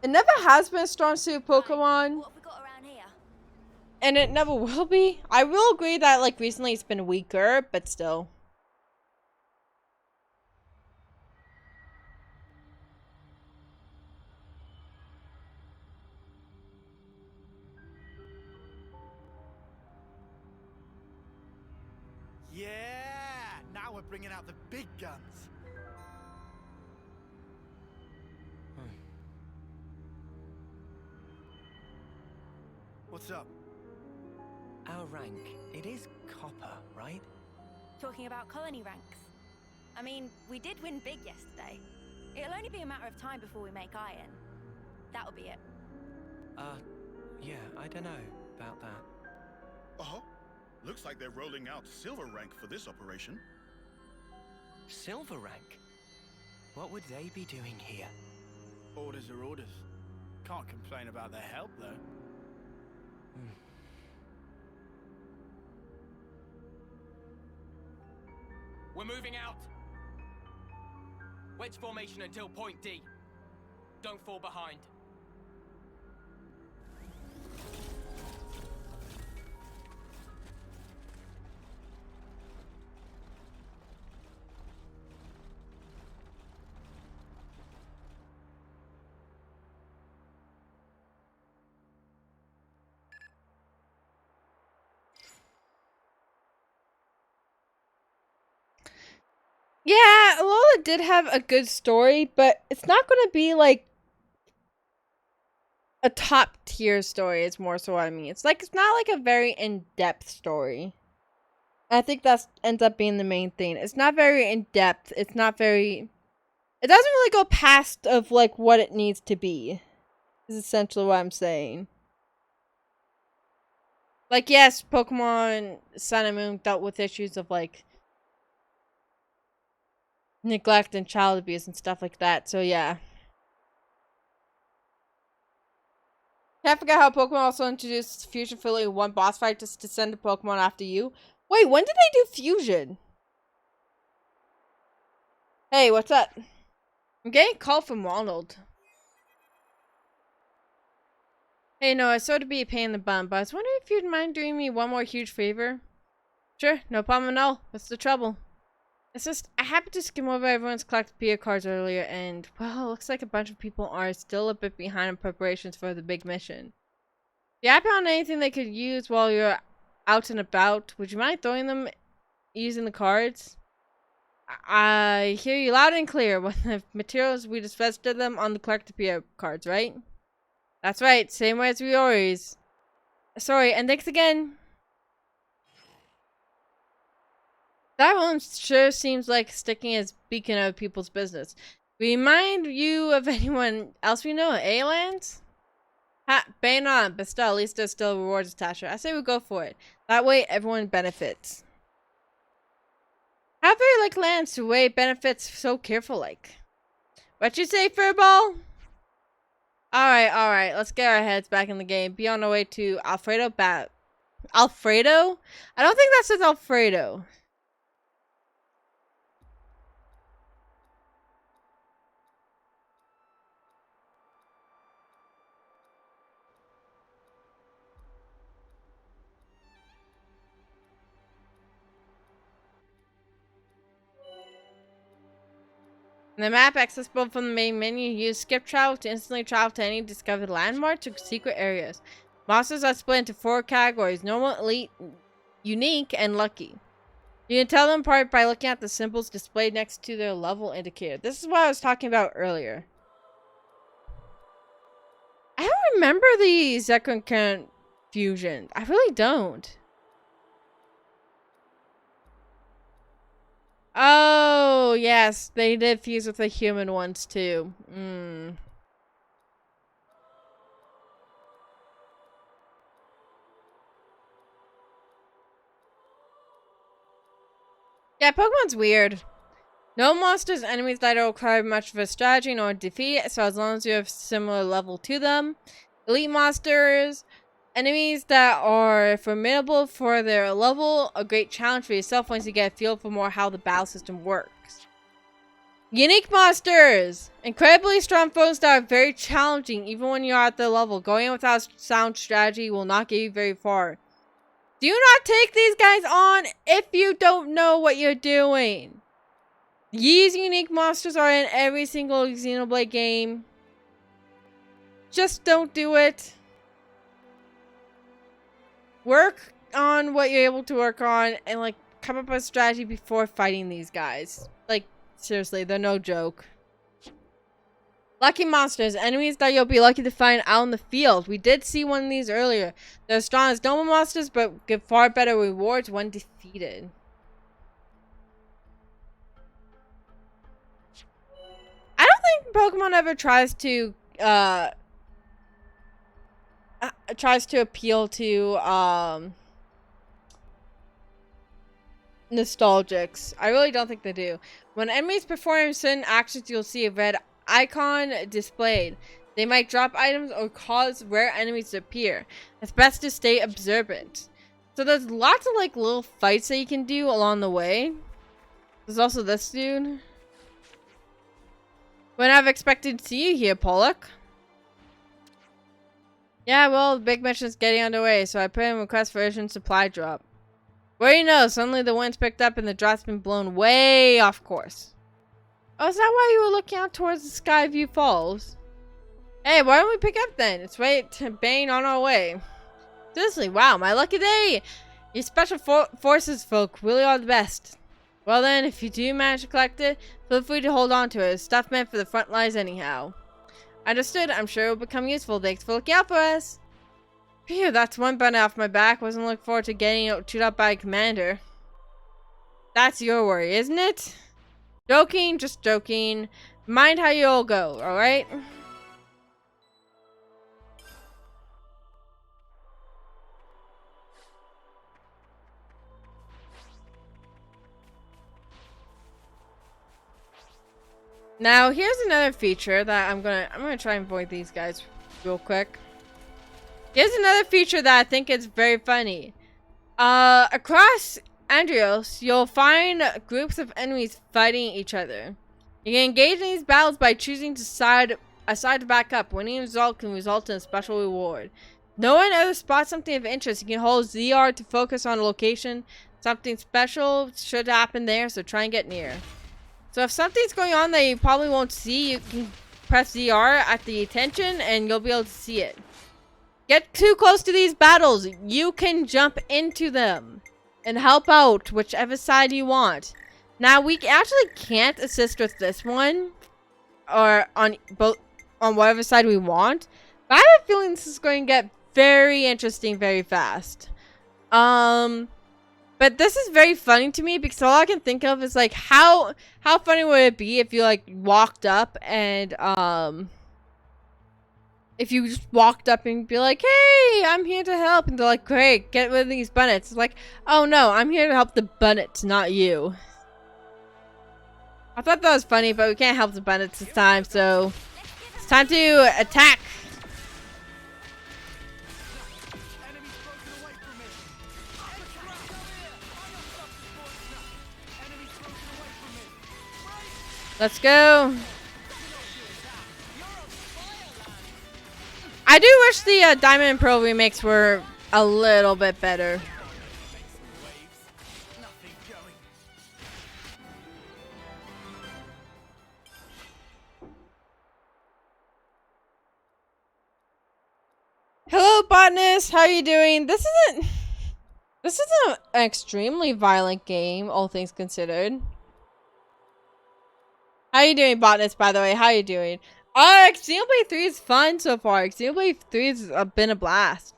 It never has been a strong suit of Pokemon. What have we got around here? And it never will be. I will agree that, like, recently it's been weaker, but still. Yeah! Now we're bringing out the big guns. What's up? Our rank, it is copper, right? Talking about colony ranks. I mean, we did win big yesterday. It'll only be a matter of time before we make iron. That'll be it. Yeah, I don't know about that. Uh-huh. Looks like they're rolling out silver rank for this operation. Silver rank? What would they be doing here? Orders are orders. Can't complain about their help, though. We're moving out. Wedge formation until point D. Don't fall behind. Yeah, Alola did have a good story, but it's not going to be like a top tier story. It's more so what I mean. It's not like a very in-depth story. I think that ends up being the main thing. It's not very in-depth. It doesn't really go past of like what it needs to be. Is essentially what I'm saying. Like, yes, Pokemon Sun and Moon dealt with issues of, like, neglect and child abuse and stuff like that, so yeah. Can't forget how Pokemon also introduced Fusion for only one boss fight just to send a Pokemon after you. Wait, when did they do Fusion? Hey, what's up? I'm getting a call from Ronald. Hey, no, I sorry to be a pain in the bum, but I was wondering if you'd mind doing me one more huge favor. Sure, no problem at all. What's the trouble? It's just, I happened to skim over everyone's collected PO cards earlier, and, well, it looks like a bunch of people are still a bit behind in preparations for the big mission. If you happen on anything they could use while you're out and about, would you mind throwing them using the cards? I hear you loud and clear. When the materials we dispensed to them on the collected PO cards, right? That's right, same way as we always. Sorry, and thanks again. That one sure seems like sticking as beacon of people's business. Remind you of anyone else we know, eh, Lance? Ha, bang on, but still, at least there's still rewards attached. I say we go for it. That way, everyone benefits. How very like Lance to weigh benefits so careful like. What you say, Furball? Alright, let's get our heads back in the game. Be on our way to Alfredo Alfredo? I don't think that says Alfredo. In the map accessible from the main menu, use skip travel to instantly travel to any discovered landmarks or secret areas. Monsters are split into 4 categories: normal, elite, unique, and lucky. You can tell them apart by looking at the symbols displayed next to their level indicator. This is what I was talking about earlier. I don't remember the Zekrom fusion. I really don't. Oh, yes. They did fuse with the human ones, too. Yeah, Pokemon's weird. No monsters, enemies that don't require much of a strategy nor defeat, so as long as you have similar level to them. Elite monsters, enemies that are formidable for their level, a great challenge for yourself once you get a feel for more how the battle system works. Unique monsters! Incredibly strong foes that are very challenging even when you're at their level. Going in without sound strategy will not get you very far. Do not take these guys on if you don't know what you're doing. These unique monsters are in every single XENOBLADE game. Just don't do it. Work on what you're able to work on and, like, come up with a strategy before fighting these guys. Like, seriously, they're no joke. Lucky monsters, enemies that you'll be lucky to find out in the field. We did see one of these earlier. They're as strong as normal monsters, but give far better rewards when defeated. I don't think Pokemon ever tries to appeal to nostalgics. I really don't think they do. When enemies perform certain actions, you'll see a red icon displayed. They might drop items or cause rare enemies to appear. It's best to stay observant. So there's lots of like little fights that you can do along the way. There's also this dude. Wouldn't have expected to see you here, Pollock. Yeah, well, the big mission's getting underway, so I put in a request for urgent supply drop. What do you know? Suddenly the wind's picked up and the drop's been blown way off course. Oh, is that why you were looking out towards the Skyview Falls? Hey, why don't we pick up then? It's right to Bane on our way. Seriously, wow, my lucky day! You special forces folk really are the best. Well then, if you do manage to collect it, feel free to hold on to it. It's stuff meant for the front lines anyhow. Understood, I'm sure it will become useful. Thanks for looking out for us. Phew, that's one burn off my back. Wasn't looking forward to getting chewed up by a commander. That's your worry, isn't it? Joking, just joking. Mind how you all go, alright? Now here's another feature that I'm gonna try and avoid these guys real quick. Here's another feature that I think is very funny. Across Andrios, you'll find groups of enemies fighting each other. You can engage in these battles by choosing a side to back up. Winning result can result in a special reward. No one ever spots something of interest. You can hold ZR to focus on a location. Something special should happen there, so try and get near. So if something's going on that you probably won't see, you can press ZR at the attention and you'll be able to see it. Get too close to these battles. You can jump into them and help out whichever side you want. Now we actually can't assist with this one or on whatever side we want. But I have a feeling this is going to get very interesting very fast. But this is very funny to me because all I can think of is like how funny would it be if you like walked up and if you just walked up and be like, hey, I'm here to help, and they're like, great, get rid of these bunnets. It's like, oh no, I'm here to help the bunnets, not you. I thought that was funny, but we can't help the bunnets this time, so it's time to attack. Let's go. I do wish the Diamond and Pearl remakes were a little bit better. Hello, botanist. How are you doing? This isn't an extremely violent game, all things considered. How are you doing, botanist? By the way, how are you doing? Xenoblade 3 is fun so far. Xenoblade 3 has been a blast.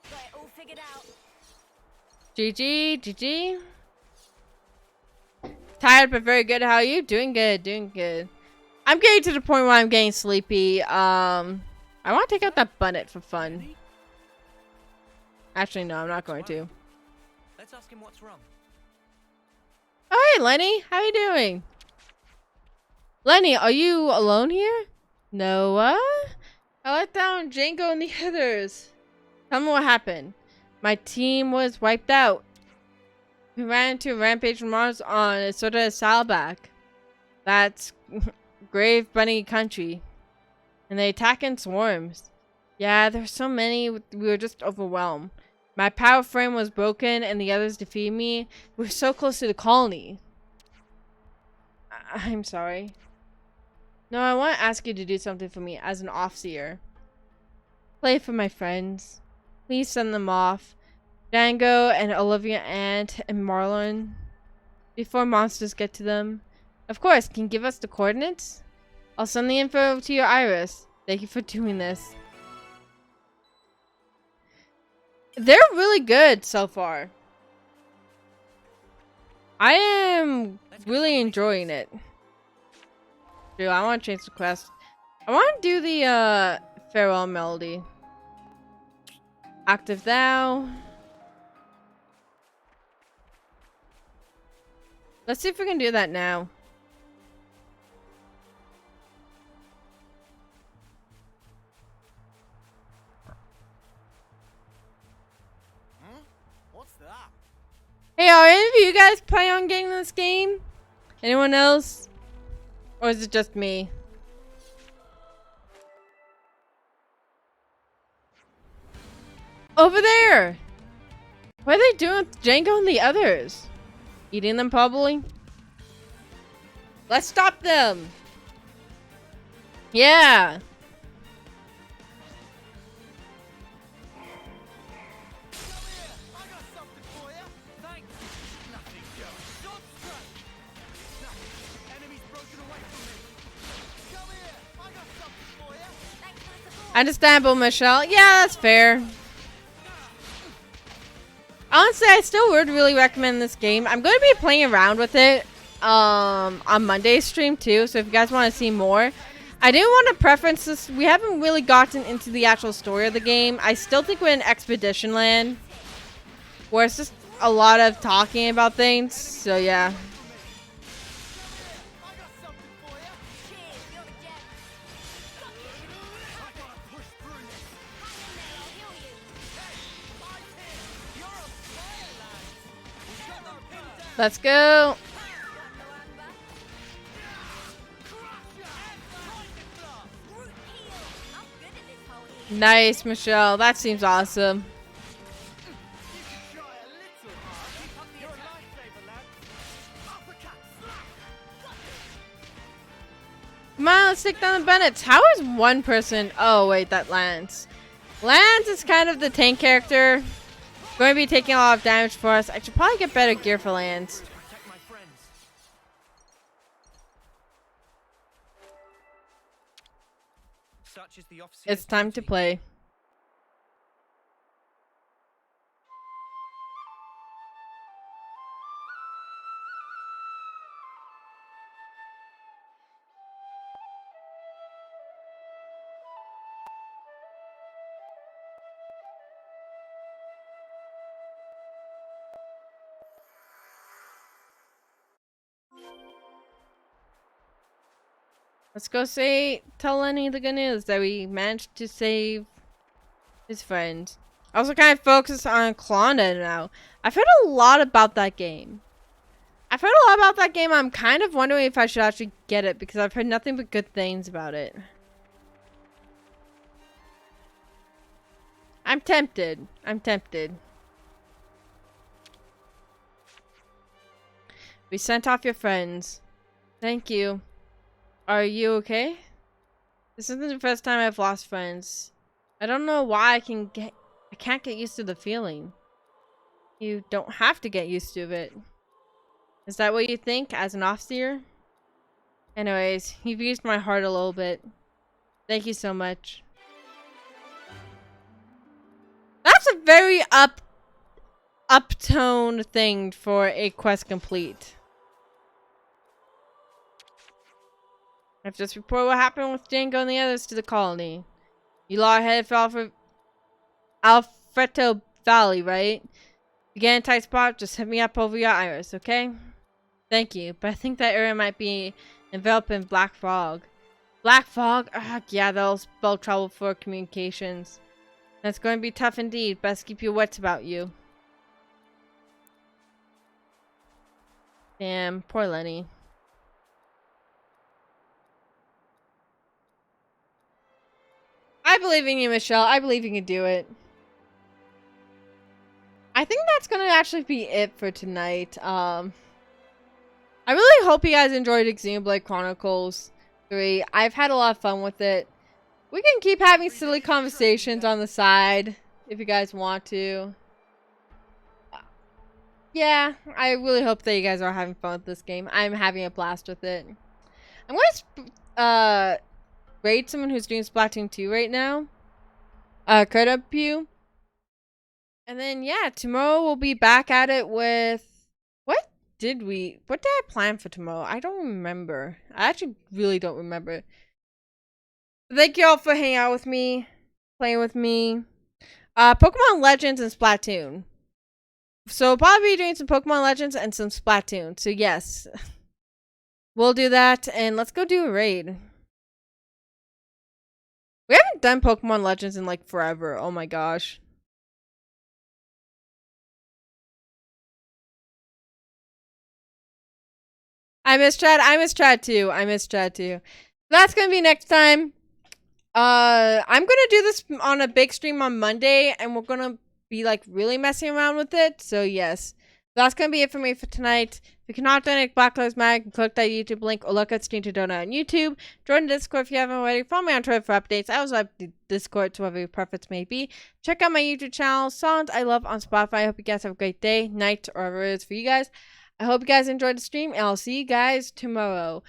Got it all figured out. GG, GG. Tired but very good. How are you? Doing good, doing good. I'm getting to the point where I'm getting sleepy. I want to take out that bunnet for fun. Actually, no, I'm not going to. Let's ask him what's wrong. Oh, hey, Lenny. How you doing? Lenny, are you alone here? Noah? I let down Django and the others. Tell me what happened. My team was wiped out. We ran into a rampage from Mars on a sort of saddleback. That's Grave Bunny country. And they attack in swarms. Yeah, there's so many, we were just overwhelmed. My power frame was broken and the others defeated me. We were so close to the colony. I'm sorry. No, I want to ask you to do something for me as an offseer. Play for my friends. Please send them off. Django and Olivia Ant and Marlon. Before monsters get to them. Of course, can you give us the coordinates? I'll send the info to your Iris. Thank you for doing this. They're really good so far. I am really enjoying it. Dude, I want to change the quest. I want to do the farewell melody. Active now. Let's see if we can do that now. What's that? Hey, are any of you guys planning on getting this game? Anyone else? Or is it just me? Over there! What are they doing with Django and the others? Eating them probably? Let's stop them! Yeah! Understandable, Michelle. Yeah, that's fair. Honestly, I still would really recommend this game. I'm going to be playing around with it on Monday's stream too, so if you guys want to see more. I do want to preference this. We haven't really gotten into the actual story of the game. I still think we're in Expedition Land, where it's just a lot of talking about things, so yeah. Let's go. Nice, Michelle. That seems awesome. Come on, let's take down the Bennetts. How is one person? Oh, wait, that Lance. Lance is kind of the tank character. Going to be taking a lot of damage for us. I should probably get better gear for Lance. It's time to play. Let's go tell Lenny the good news that we managed to save his friend. I also kind of focus on Klondike now. I've heard a lot about that game. I'm kind of wondering if I should actually get it because I've heard nothing but good things about it. I'm tempted. We sent off your friends. Thank you. Are you okay? This isn't the first time I've lost friends. I don't know why I can't get used to the feeling. You don't have to get used to it. Is that what you think as an officer? Anyways, you've used my heart a little bit. Thank you so much. That's a very uptone thing for a quest complete. I've just reported what happened with Django and the others to the colony. You law headed for Alfreto Valley, right? You get in a tight spot, just hit me up over your iris, okay? Thank you, but I think that area might be enveloped in black fog. Black fog? Ugh, yeah, that'll spell trouble for communications. That's going to be tough indeed. Best keep your wits about you. Damn, poor Lenny. I believe in you, Michelle. I believe you can do it. I think that's gonna actually be it for tonight. I really hope you guys enjoyed XENOBLADE Chronicles 3. I've had a lot of fun with it. We can keep having silly conversations on the side if you guys want to. Yeah, I really hope that you guys are having fun with this game. I'm having a blast with it. I'm going to raid someone who's doing Splatoon 2 right now. Credit Pew. And then, yeah, tomorrow we'll be back at it with... What did I plan for tomorrow? I don't remember. I actually really don't remember. Thank you all for hanging out with me, playing with me. Pokemon Legends and Splatoon. So we'll probably be doing some Pokemon Legends and some Splatoon. So yes, we'll do that. And let's go do a raid. We haven't done Pokemon Legends in like forever. Oh my gosh. I miss Chad too. That's gonna be next time. I'm gonna do this on a big stream on Monday, and we're gonna be like really messing around with it. So yes, that's gonna be it for me for tonight. If you cannot donate Black Lives Matter, click that YouTube link or look at Steam to donate on YouTube. Join the Discord if you haven't already. Follow me on Twitter for updates. I also have the Discord to whatever your preference may be. Check out my YouTube channel, Songs I Love on Spotify. I hope you guys have a great day, night, or whatever it is for you guys. I hope you guys enjoyed the stream, and I'll see you guys tomorrow.